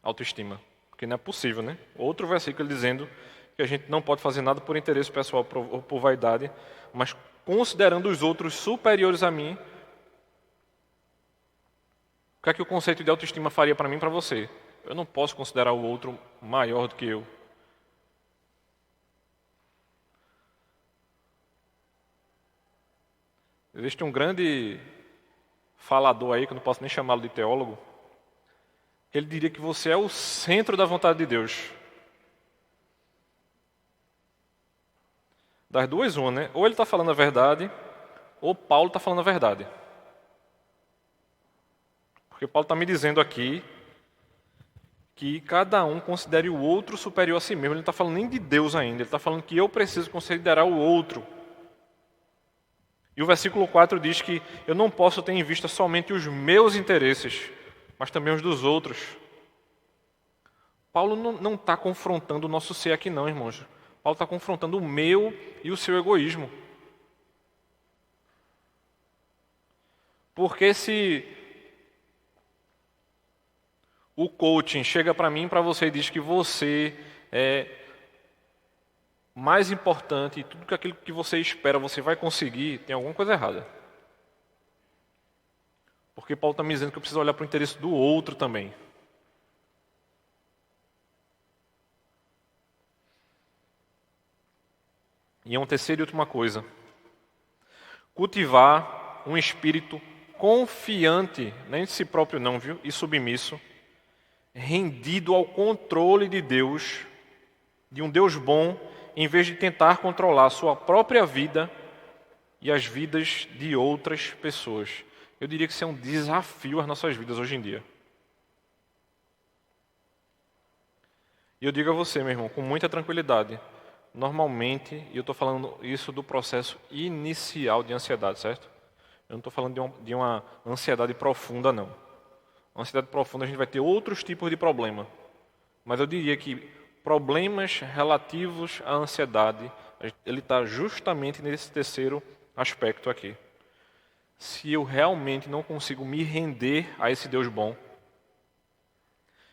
autoestima, porque não é possível, né? Outro versículo dizendo que a gente não pode fazer nada por interesse pessoal ou por vaidade, mas considerando os outros superiores a mim, que é que o conceito de autoestima faria para mim e para você? Eu não posso considerar o outro maior do que eu. Existe um grande falador aí, que eu não posso nem chamá-lo de teólogo, que ele diria que você é o centro da vontade de Deus. Das duas, uma, né? Ou ele está falando a verdade, ou Paulo está falando a verdade. Porque Paulo está me dizendo aqui que cada um considere o outro superior a si mesmo. Ele não está falando nem de Deus ainda, ele está falando que eu preciso considerar o outro. E o versículo 4 diz que eu não posso ter em vista somente os meus interesses, mas também os dos outros. Paulo não está confrontando o nosso ser aqui não, irmãos. Paulo está confrontando o meu e o seu egoísmo. Porque se o coaching chega para mim e para você e diz que você é mais importante e tudo aquilo que você espera você vai conseguir, tem alguma coisa errada. Porque Paulo está me dizendo que eu preciso olhar para o interesse do outro também. E é uma terceira e última coisa. Cultivar um espírito confiante, nem de si próprio não, viu? E submisso, rendido ao controle de Deus, de um Deus bom, em vez de tentar controlar a sua própria vida e as vidas de outras pessoas. Eu diria que isso é um desafio às nossas vidas hoje em dia. E eu digo a você, meu irmão, com muita tranquilidade, normalmente, e eu estou falando isso do processo inicial de ansiedade, certo? Eu não estou falando de uma ansiedade profunda, não. Uma ansiedade profunda a gente vai ter outros tipos de problema. Mas eu diria que problemas relativos à ansiedade, ele está justamente nesse terceiro aspecto aqui. Se eu realmente não consigo me render a esse Deus bom,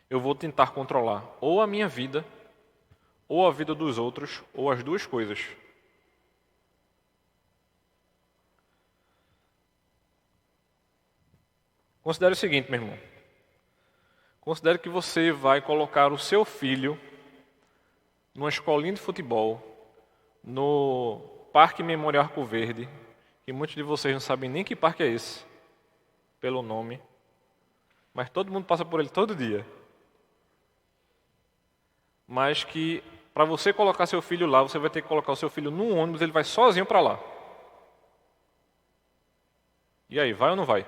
eu vou tentar controlar ou a minha vida, ou a vida dos outros, ou as duas coisas. Considere o seguinte, meu irmão. Considere que você vai colocar o seu filho numa escolinha de futebol, no Parque Memorial Arco Verde, que muitos de vocês não sabem nem que parque é esse, pelo nome, mas todo mundo passa por ele todo dia. Mas que para você colocar seu filho lá, você vai ter que colocar o seu filho num ônibus, ele vai sozinho para lá. E aí, vai ou não vai?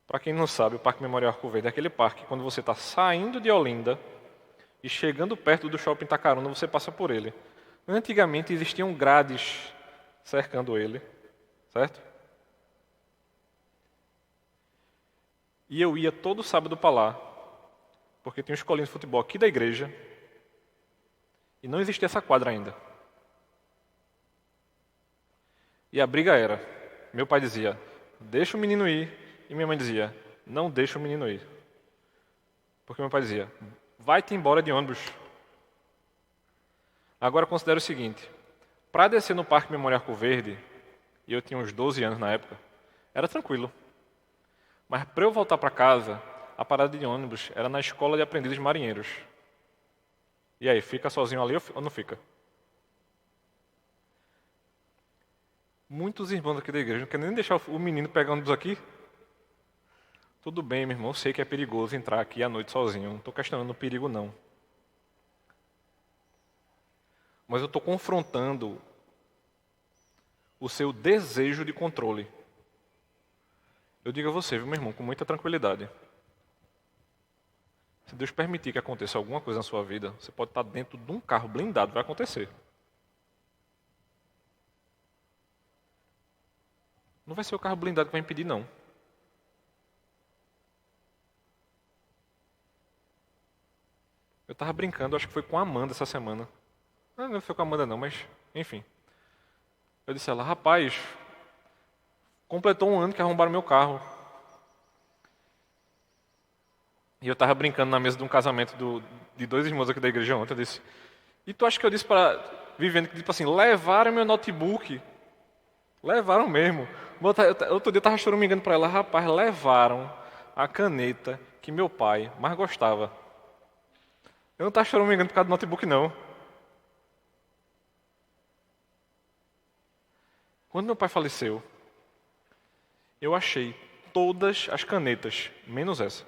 Para quem não sabe, o Parque Memorial Arco Verde é aquele parque, quando você está saindo de Olinda e chegando perto do Shopping Itacaruna, você passa por ele. Antigamente existiam grades cercando ele, certo? E eu ia todo sábado para lá, porque tinha uma escolinha de futebol aqui da igreja, e não existia essa quadra ainda. E a briga era, meu pai dizia, deixa o menino ir, e minha mãe dizia, não deixa o menino ir. Porque meu pai dizia, vai-te embora de ônibus. Agora considere o seguinte, para descer no Parque Memorial Arco Verde, e eu tinha uns 12 anos na época, era tranquilo. Mas para eu voltar para casa, a parada de ônibus era na escola de aprendizes marinheiros. E aí, fica sozinho ali ou não fica? Muitos irmãos aqui da igreja não querem nem deixar o menino pegar ônibus aqui. Tudo bem, meu irmão, eu sei que é perigoso entrar aqui à noite sozinho. Não estou questionando o perigo, não. Mas eu estou confrontando o seu desejo de controle. Eu digo a você, viu, meu irmão, com muita tranquilidade. Se Deus permitir que aconteça alguma coisa na sua vida, você pode estar dentro de um carro blindado, vai acontecer. Não vai ser o carro blindado que vai impedir, não. Eu estava brincando, acho que foi com a Amanda essa semana. Não foi com a Amanda não, mas enfim. Eu disse a ela, rapaz, completou um ano que arrombaram meu carro. E eu estava brincando na mesa de um casamento de dois irmãos aqui da igreja ontem. Eu disse, e tu acha que eu disse para Viviane, que tipo assim, levaram meu notebook. Levaram mesmo. Outro dia eu estava choramingando para ela, rapaz, levaram a caneta que meu pai mais gostava. Eu não estava choramingando por causa do notebook, não. Quando meu pai faleceu, eu achei todas as canetas, menos essa.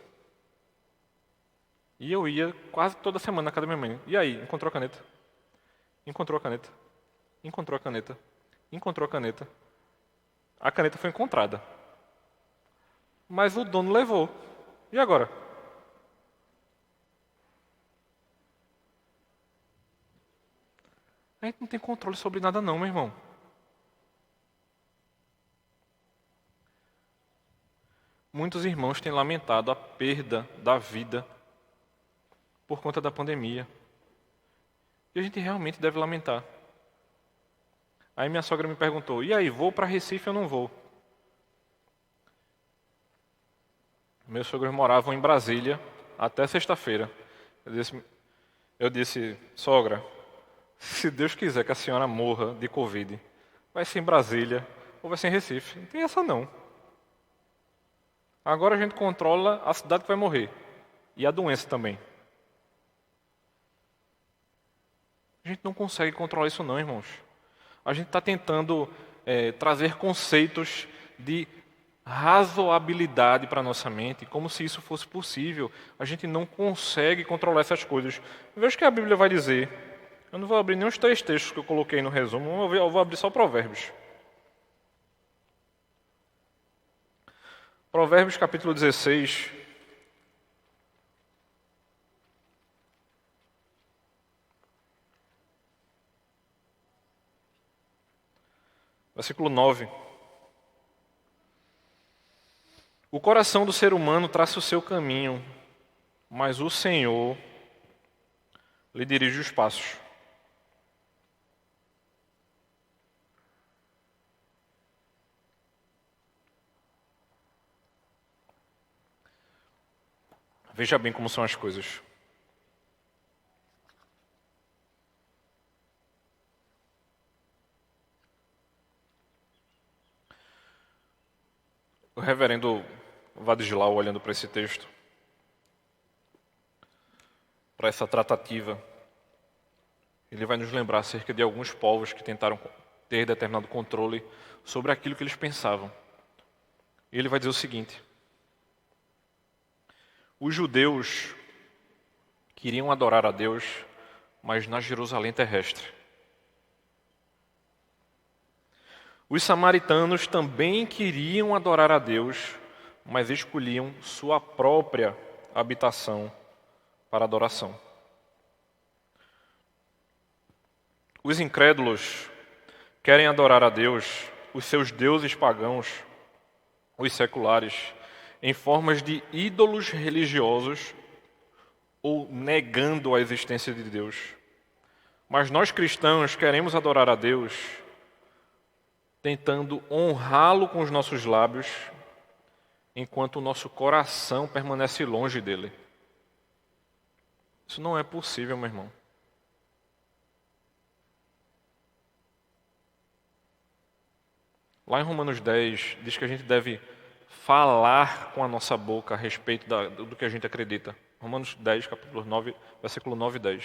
E eu ia quase toda semana na casa da minha mãe. E aí, encontrou a caneta? Encontrou a caneta? Encontrou a caneta? Encontrou a caneta? A caneta foi encontrada. Mas o dono levou. E agora? A gente não tem controle sobre nada não, meu irmão. Muitos irmãos têm lamentado a perda da vida por conta da pandemia. E a gente realmente deve lamentar. Aí minha sogra me perguntou, e aí, vou para Recife ou não vou? Meus sogros moravam em Brasília até sexta-feira. Eu disse, sogra, se Deus quiser que a senhora morra de Covid, vai ser em Brasília ou vai ser em Recife. Não tem essa não. Agora a gente controla a cidade que vai morrer. E a doença também. A gente não consegue controlar isso não, irmãos. A gente está tentando trazer conceitos de razoabilidade para a nossa mente, como se isso fosse possível. A gente não consegue controlar essas coisas. Veja o que a Bíblia vai dizer. Eu não vou abrir nem os 3 textos que eu coloquei no resumo, eu vou abrir só Provérbios. Provérbios capítulo 16. Versículo 9. O coração do ser humano traça o seu caminho, mas o Senhor lhe dirige os passos. Veja bem como são as coisas. O reverendo Vadislau, olhando para esse texto, para essa tratativa, ele vai nos lembrar acerca de alguns povos que tentaram ter determinado controle sobre aquilo que eles pensavam. E ele vai dizer o seguinte: os judeus queriam adorar a Deus, mas na Jerusalém terrestre. Os samaritanos também queriam adorar a Deus, mas escolhiam sua própria habitação para adoração. Os incrédulos querem adorar a Deus, os seus deuses pagãos, os seculares, em formas de ídolos religiosos ou negando a existência de Deus. Mas nós cristãos queremos adorar a Deus tentando honrá-lo com os nossos lábios, enquanto o nosso coração permanece longe dele. Isso não é possível, meu irmão. Lá em Romanos 10, diz que a gente deve falar com a nossa boca a respeito do que a gente acredita. Romanos 10, capítulo 9, versículo 9 e 10.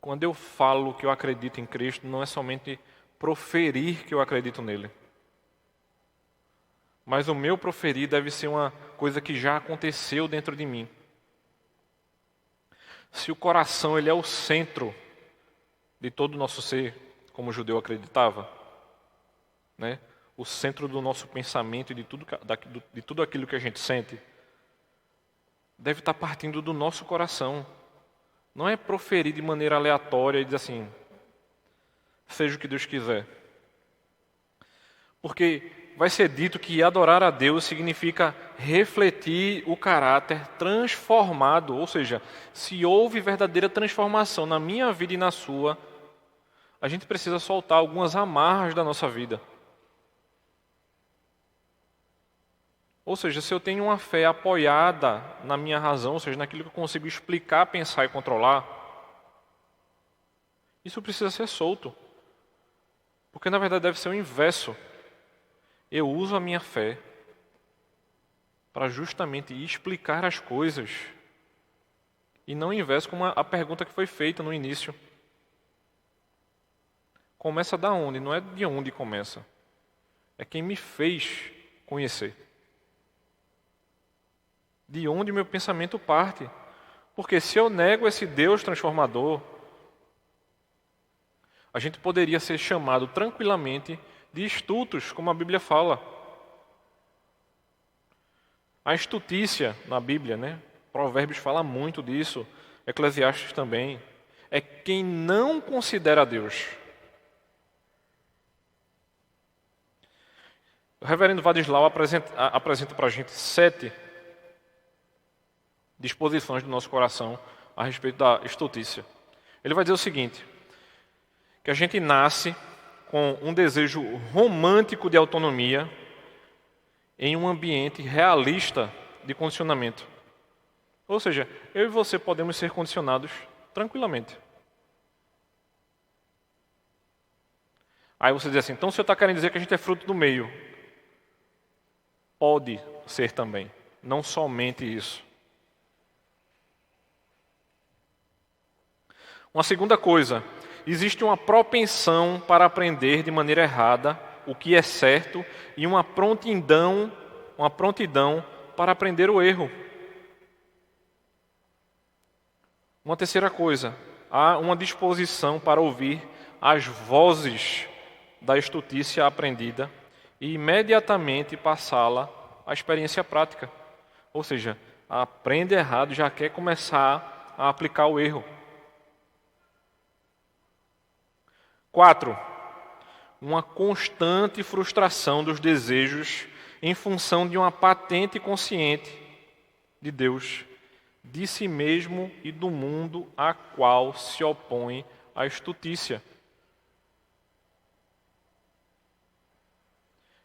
Quando eu falo que eu acredito em Cristo, não é somente proferir que eu acredito nele. Mas o meu proferir deve ser uma coisa que já aconteceu dentro de mim. Se o coração ele é o centro de todo o nosso ser, como o judeu acreditava, né? O centro do nosso pensamento e de tudo aquilo que a gente sente, deve estar partindo do nosso coração. Não é proferir de maneira aleatória e dizer assim, seja o que Deus quiser. Porque vai ser dito que adorar a Deus significa refletir o caráter transformado. Ou seja, se houve verdadeira transformação na minha vida e na sua, a gente precisa soltar algumas amarras da nossa vida. Ou seja, se eu tenho uma fé apoiada na minha razão, ou seja, naquilo que eu consigo explicar, pensar e controlar, isso precisa ser solto. Porque na verdade deve ser o inverso. eu uso a minha fé para justamente explicar as coisas e não inverso como a pergunta que foi feita no início. Começa da onde? Não é de onde começa. É quem me fez conhecer. De onde meu pensamento parte. Porque se eu nego esse Deus transformador, a gente poderia ser chamado tranquilamente de estultos, como a Bíblia fala. A estutícia na Bíblia, né? Provérbios fala muito disso, Eclesiastes também. É quem não considera Deus. O reverendo Vadislau apresenta para a gente 7 disposições do nosso coração a respeito da estultícia. Ele vai dizer o seguinte, que a gente nasce com um desejo romântico de autonomia em um ambiente realista de condicionamento. Ou seja, eu e você podemos ser condicionados tranquilamente. Aí você diz assim, então o senhor está querendo dizer que a gente é fruto do meio. Pode ser também, não somente isso. Uma segunda coisa, existe uma propensão para aprender de maneira errada o que é certo e uma prontidão para aprender o erro. Uma terceira coisa, há uma disposição para ouvir as vozes da estutícia aprendida e imediatamente passá-la à experiência prática. Ou seja, aprende errado e já quer começar a aplicar o erro. 4. Uma constante frustração dos desejos em função de uma patente consciente de Deus, de si mesmo e do mundo a qual se opõe a estutícia.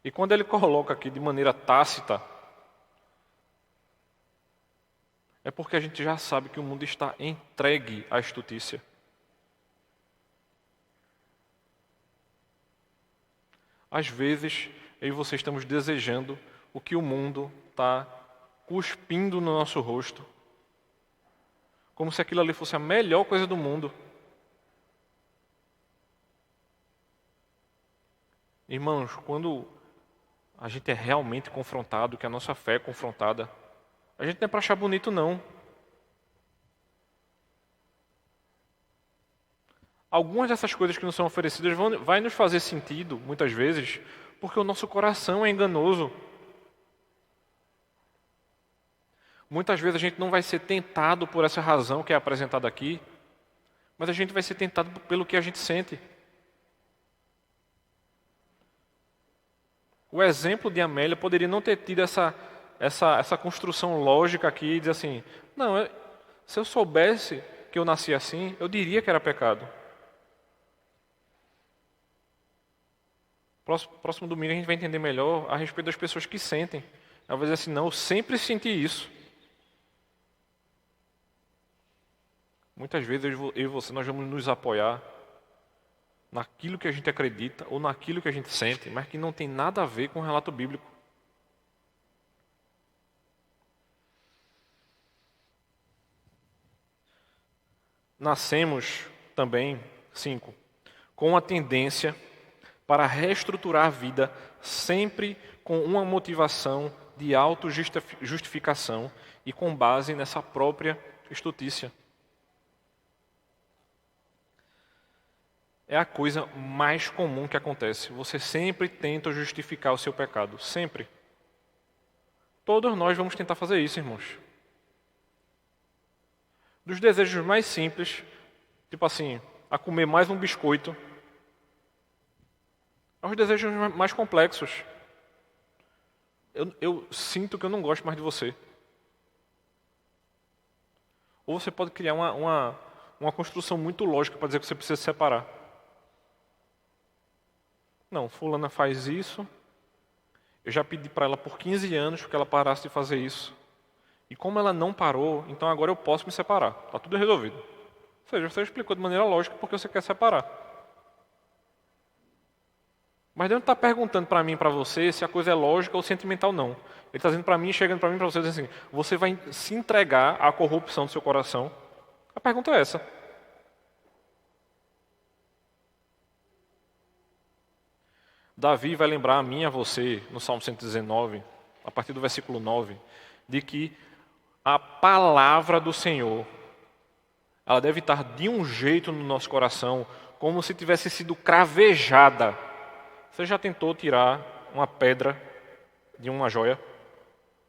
E quando ele coloca aqui de maneira tácita, é porque a gente já sabe que o mundo está entregue à estutícia. Às vezes, eu e você estamos desejando o que o mundo está cuspindo no nosso rosto, como se aquilo ali fosse a melhor coisa do mundo. Irmãos, quando a gente é realmente confrontado, que a nossa fé é confrontada, a gente não é para achar bonito, não. Algumas dessas coisas que nos são oferecidas vai nos fazer sentido, muitas vezes, porque o nosso coração é enganoso. Muitas vezes a gente não vai ser tentado por essa razão que é apresentada aqui, mas a gente vai ser tentado pelo que a gente sente. O exemplo de Amélia poderia não ter tido essa construção lógica aqui e dizer assim, não, se eu soubesse que eu nasci assim, eu diria que era pecado. Próximo domingo a gente vai entender melhor a respeito das pessoas que sentem. Ela vai dizer assim, não, eu sempre senti isso. Muitas vezes eu e você, nós vamos nos apoiar naquilo que a gente acredita ou naquilo que a gente sente, mas que não tem nada a ver com o relato bíblico. Nascemos também, 5, com a tendência para reestruturar a vida sempre com uma motivação de autojustificação e com base nessa própria estutícia. É a coisa mais comum que acontece. Você sempre tenta justificar o seu pecado. Sempre. Todos nós vamos tentar fazer isso, irmãos. Dos desejos mais simples, tipo assim, a comer mais um biscoito, aos desejos mais complexos. Eu sinto que eu não gosto mais de você. Ou você pode criar uma construção muito lógica para dizer que você precisa se separar. Não, fulana faz isso. Eu já pedi para ela por 15 anos que ela parasse de fazer isso. E como ela não parou, então agora eu posso me separar. Está tudo resolvido. Ou seja, você explicou de maneira lógica porque você quer separar. Mas Deus não está perguntando para mim e para você se a coisa é lógica ou sentimental, não. Ele está dizendo para mim, chegando para mim e para você, dizendo assim, você vai se entregar à corrupção do seu coração? A pergunta é essa. Davi vai lembrar a mim e a você, no Salmo 119, a partir do versículo 9, de que a palavra do Senhor, ela deve estar de um jeito no nosso coração, como se tivesse sido cravejada. Você já tentou tirar uma pedra de uma joia?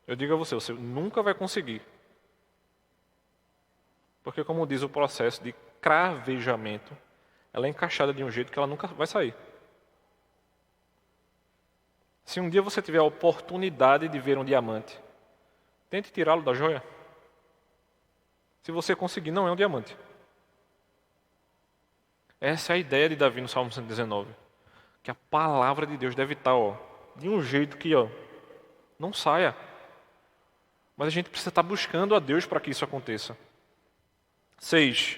Eu digo a você, você nunca vai conseguir. Porque, como diz o processo de cravejamento, ela é encaixada de um jeito que ela nunca vai sair. Se um dia você tiver a oportunidade de ver um diamante, tente tirá-lo da joia. Se você conseguir, não é um diamante. Essa é a ideia de Davi no Salmo 119. Que a palavra de Deus deve estar, de um jeito que, não saia. Mas a gente precisa estar buscando a Deus para que isso aconteça. 6.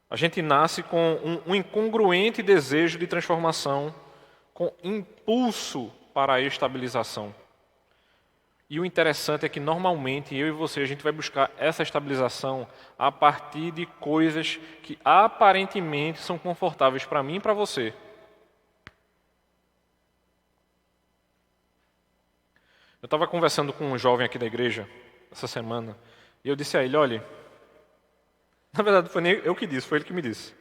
A gente nasce com um incongruente desejo de transformação, com impulso para a estabilização. E o interessante é que normalmente eu e você a gente vai buscar essa estabilização a partir de coisas que aparentemente são confortáveis para mim e para você. Eu estava conversando com um jovem aqui da igreja essa semana e eu disse a ele, olha, na verdade foi nem eu que disse, foi ele que me disse.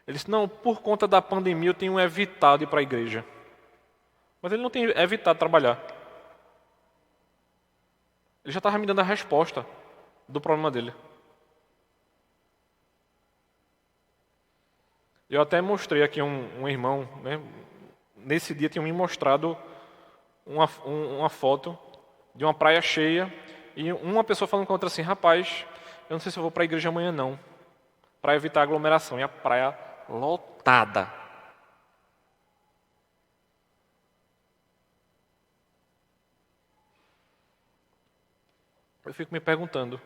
Ele disse, não, por conta da pandemia eu tenho evitado ir para a igreja. Mas ele não tem evitado trabalhar. Ele já estava me dando a resposta do problema dele. Eu até mostrei aqui um irmão, né? Nesse dia tinha me mostrado uma foto de uma praia cheia e uma pessoa falando com a outra assim, rapaz, eu não sei se eu vou para a igreja amanhã não, para evitar aglomeração. E a praia lotada. Eu fico me perguntando,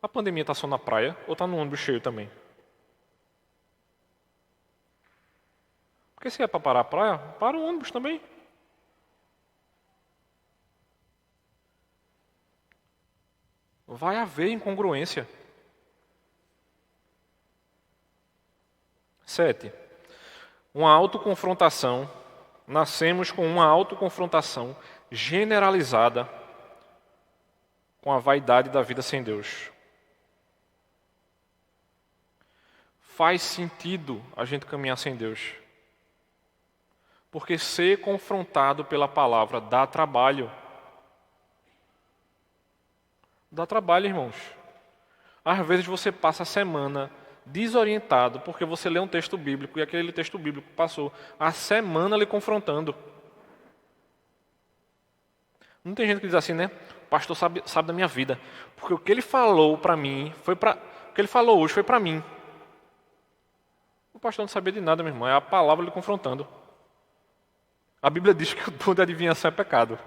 a pandemia está só na praia ou está no ônibus cheio também? Porque se é para parar a praia, para o ônibus também. Vai haver incongruência. 7. Uma autoconfrontação. Nascemos com uma autoconfrontação generalizada com a vaidade da vida sem Deus. Faz sentido a gente caminhar sem Deus. Porque ser confrontado pela palavra dá trabalho. Dá trabalho, irmãos. Às vezes você passa a semana desorientado porque você lê um texto bíblico e aquele texto bíblico passou a semana lhe confrontando. Não tem gente que diz assim, né? O pastor sabe da minha vida. Porque o que ele falou para mim, o que ele falou hoje foi para mim. O pastor não sabia de nada, meu irmão. É a palavra lhe confrontando. A Bíblia diz que o dom de adivinhação é pecado.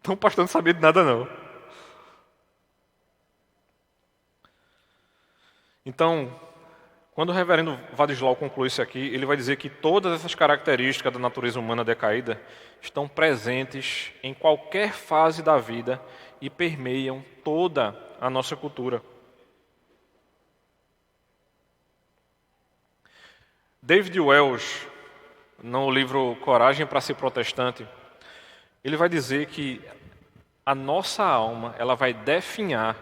Então o pastor não sabia de nada, não. Então, quando o reverendo Vadislau conclui isso aqui, ele vai dizer que todas essas características da natureza humana decaída estão presentes em qualquer fase da vida e permeiam toda a nossa cultura. David Wells, no livro Coragem para Ser Protestante, ele vai dizer que a nossa alma ela vai definhar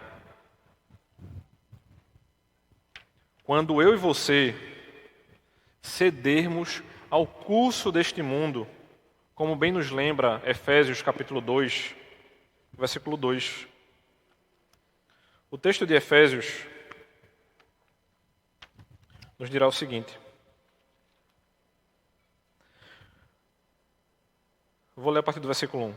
quando eu e você cedermos ao curso deste mundo, como bem nos lembra Efésios capítulo 2, versículo 2. O texto de Efésios nos dirá o seguinte. Vou ler a partir do versículo 1.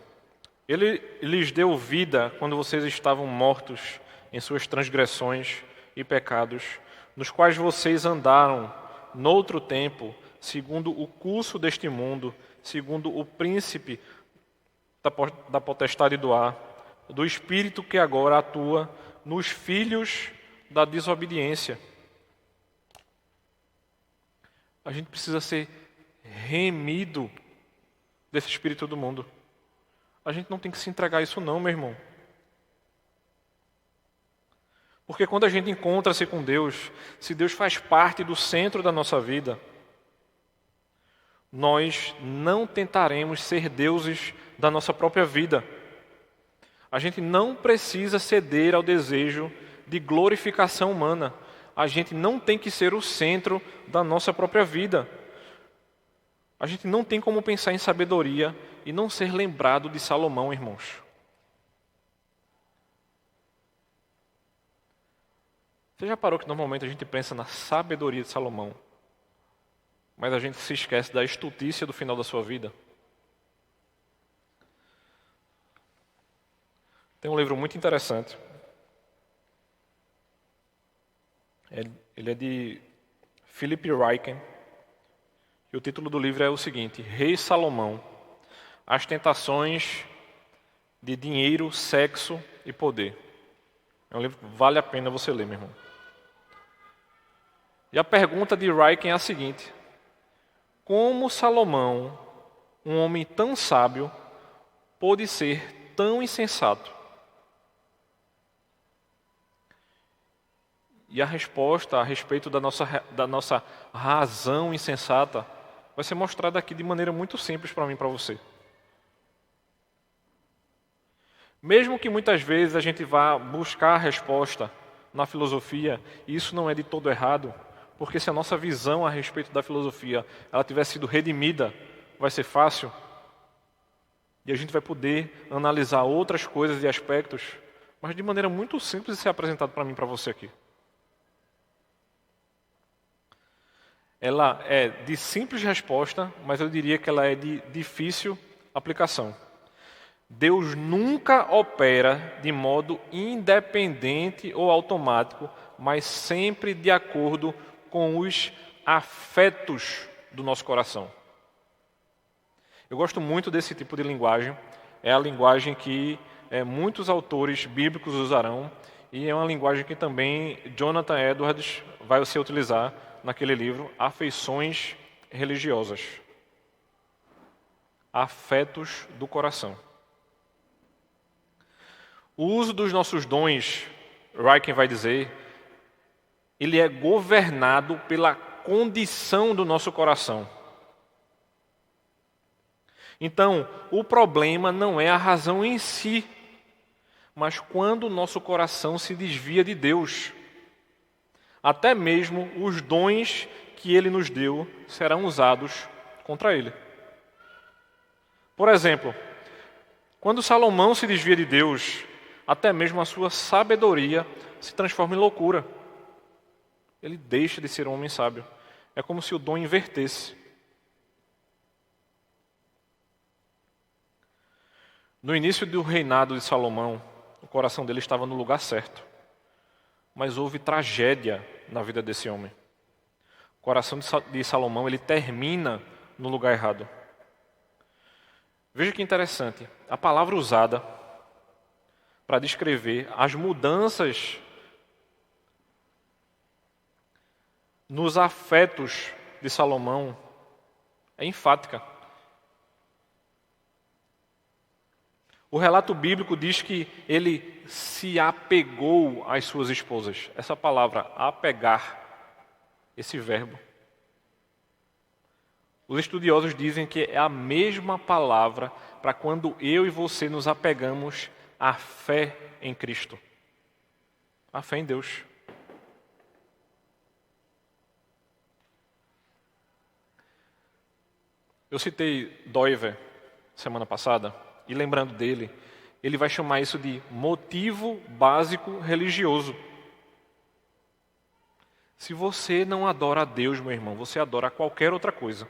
Ele lhes deu vida quando vocês estavam mortos em suas transgressões e pecados, nos quais vocês andaram noutro tempo, segundo o curso deste mundo, segundo o príncipe da potestade do ar, do espírito que agora atua nos filhos da desobediência. A gente precisa ser remido desse espírito do mundo. A gente não tem que se entregar a isso não, meu irmão. Porque quando a gente encontra-se com Deus, se Deus faz parte do centro da nossa vida, nós não tentaremos ser deuses da nossa própria vida. A gente não precisa ceder ao desejo de glorificação humana. A gente não tem que ser o centro da nossa própria vida. A gente não tem como pensar em sabedoria e não ser lembrado de Salomão, irmãos. Você já parou que normalmente a gente pensa na sabedoria de Salomão, mas a gente se esquece da estultícia do final da sua vida? Tem um livro muito interessante. Ele é de Philip Ryken. E o título do livro é o seguinte: Rei Salomão, as tentações de dinheiro, sexo e poder. É um livro que vale a pena você ler, meu irmão. E a pergunta de Ryken é a seguinte: como Salomão, um homem tão sábio, pôde ser tão insensato? E a resposta a respeito da nossa razão insensata vai ser mostrada aqui de maneira muito simples para mim e para você. Mesmo que muitas vezes a gente vá buscar a resposta na filosofia, e isso não é de todo errado, porque se a nossa visão a respeito da filosofia ela tiver sido redimida, vai ser fácil, e a gente vai poder analisar outras coisas e aspectos, mas de maneira muito simples de ser apresentado para mim e para você aqui. Ela é de simples resposta, mas eu diria que ela é de difícil aplicação. Deus nunca opera de modo independente ou automático, mas sempre de acordo com os afetos do nosso coração. Eu gosto muito desse tipo de linguagem. É a linguagem que muitos autores bíblicos usarão, e é uma linguagem que também Jonathan Edwards vai se utilizar naquele livro, Afeições Religiosas. Afetos do coração. O uso dos nossos dons, Ryken vai dizer, ele é governado pela condição do nosso coração. Então, o problema não é a razão em si, mas quando o nosso coração se desvia de Deus. Até mesmo os dons que Ele nos deu serão usados contra Ele. Por exemplo, quando Salomão se desvia de Deus, até mesmo a sua sabedoria se transforma em loucura. Ele deixa de ser um homem sábio. É como se o dom invertesse. No início do reinado de Salomão, o coração dele estava no lugar certo. Mas houve tragédia na vida desse homem. O coração de Salomão, ele termina no lugar errado. Veja que interessante. A palavra usada para descrever as mudanças nos afetos de Salomão é enfática. O relato bíblico diz que ele se apegou às suas esposas. Essa palavra, apegar, esse verbo. Os estudiosos dizem que é a mesma palavra para quando eu e você nos apegamos à fé em Cristo. A fé em Deus. Eu citei Doiver semana passada. E lembrando dele, ele vai chamar isso de motivo básico religioso. Se você não adora a Deus, meu irmão, você adora qualquer outra coisa.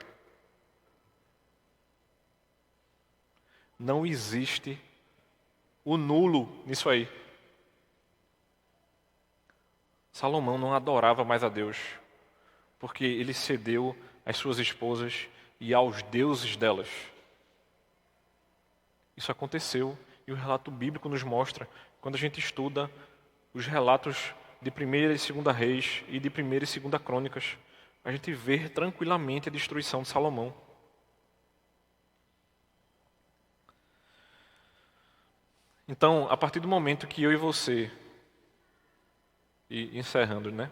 Não existe o nulo nisso aí. Salomão não adorava mais a Deus, porque ele cedeu às suas esposas e aos deuses delas. Isso aconteceu e o relato bíblico nos mostra, quando a gente estuda os relatos de 1ª e 2ª Reis e de 1ª e 2ª Crônicas, a gente vê tranquilamente a destruição de Salomão. Então, a partir do momento que eu e você, e encerrando, né?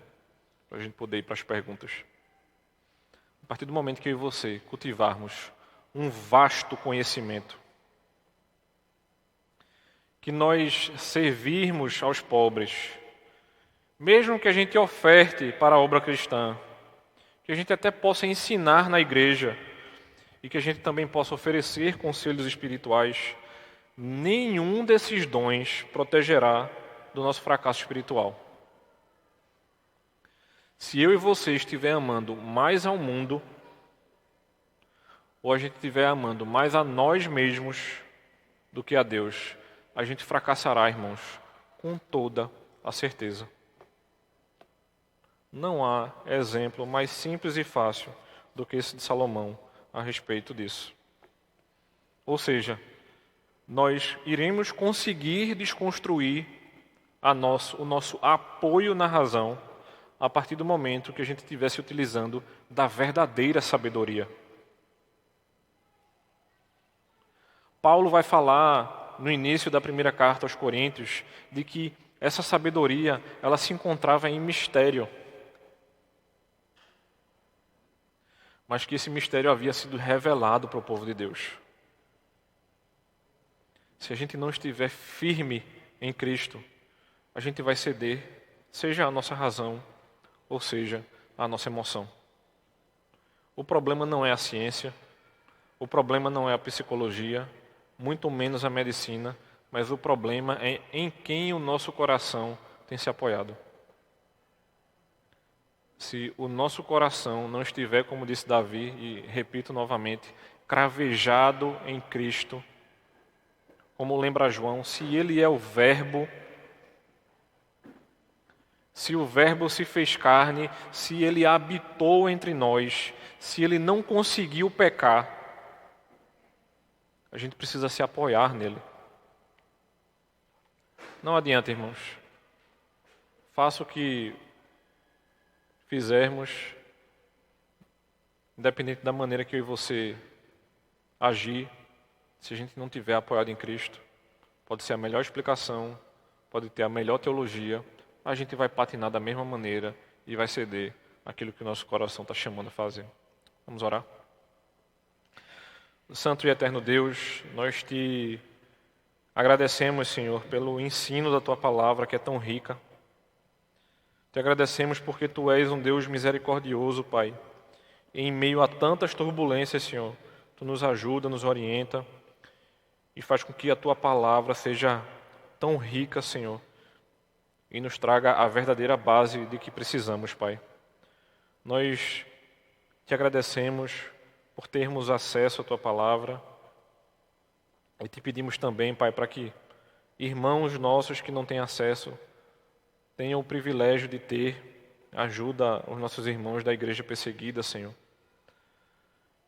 Para a gente poder ir para as perguntas. A partir do momento que eu e você cultivarmos um vasto conhecimento, que nós servirmos aos pobres, mesmo que a gente oferte para a obra cristã, que a gente até possa ensinar na igreja e que a gente também possa oferecer conselhos espirituais, nenhum desses dons protegerá do nosso fracasso espiritual. Se eu e você estiver amando mais ao mundo, ou a gente estiver amando mais a nós mesmos do que a Deus, a gente fracassará, irmãos, com toda a certeza. Não há exemplo mais simples e fácil do que esse de Salomão a respeito disso. Ou seja, nós iremos conseguir desconstruir o nosso apoio na razão a partir do momento que a gente estivesse utilizando da verdadeira sabedoria. Paulo vai falar no início da primeira carta aos Coríntios de que essa sabedoria ela se encontrava em mistério, mas que esse mistério havia sido revelado para o povo de Deus. Se a gente não estiver firme em Cristo, a gente vai ceder, seja a nossa razão, ou seja, a nossa emoção. O problema não é a ciência, o problema não é a psicologia, muito menos a medicina, mas o problema é em quem o nosso coração tem se apoiado. Se o nosso coração não estiver, como disse Davi, e repito novamente, cravejado em Cristo, como lembra João, se ele é o Verbo, se o Verbo se fez carne, se ele habitou entre nós, se ele não conseguiu pecar, a gente precisa se apoiar nele. Não adianta, irmãos. Faça o que fizermos, independente da maneira que eu e você agir, se a gente não tiver apoiado em Cristo, pode ser a melhor explicação, pode ter a melhor teologia, a gente vai patinar da mesma maneira e vai ceder aquilo que o nosso coração está chamando a fazer. Vamos orar? Santo e eterno Deus, nós te agradecemos, Senhor, pelo ensino da Tua palavra que é tão rica. Te agradecemos porque Tu és um Deus misericordioso, Pai. E em meio a tantas turbulências, Senhor, Tu nos ajuda, nos orienta e faz com que a Tua palavra seja tão rica, Senhor, e nos traga a verdadeira base de que precisamos, Pai. Nós te agradecemos por termos acesso à Tua palavra e te pedimos também, Pai, para que irmãos nossos que não têm acesso tenham o privilégio de ter ajuda aos nossos irmãos da igreja perseguida, Senhor.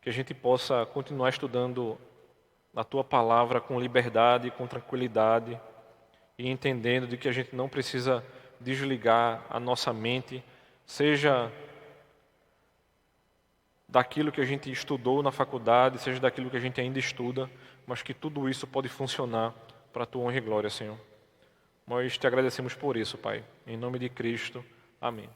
Que a gente possa continuar estudando a Tua palavra com liberdade, com tranquilidade e entendendo de que a gente não precisa desligar a nossa mente, seja daquilo que a gente estudou na faculdade, seja daquilo que a gente ainda estuda, mas que tudo isso pode funcionar para a Tua honra e glória, Senhor. Nós te agradecemos por isso, Pai. Em nome de Cristo. Amém.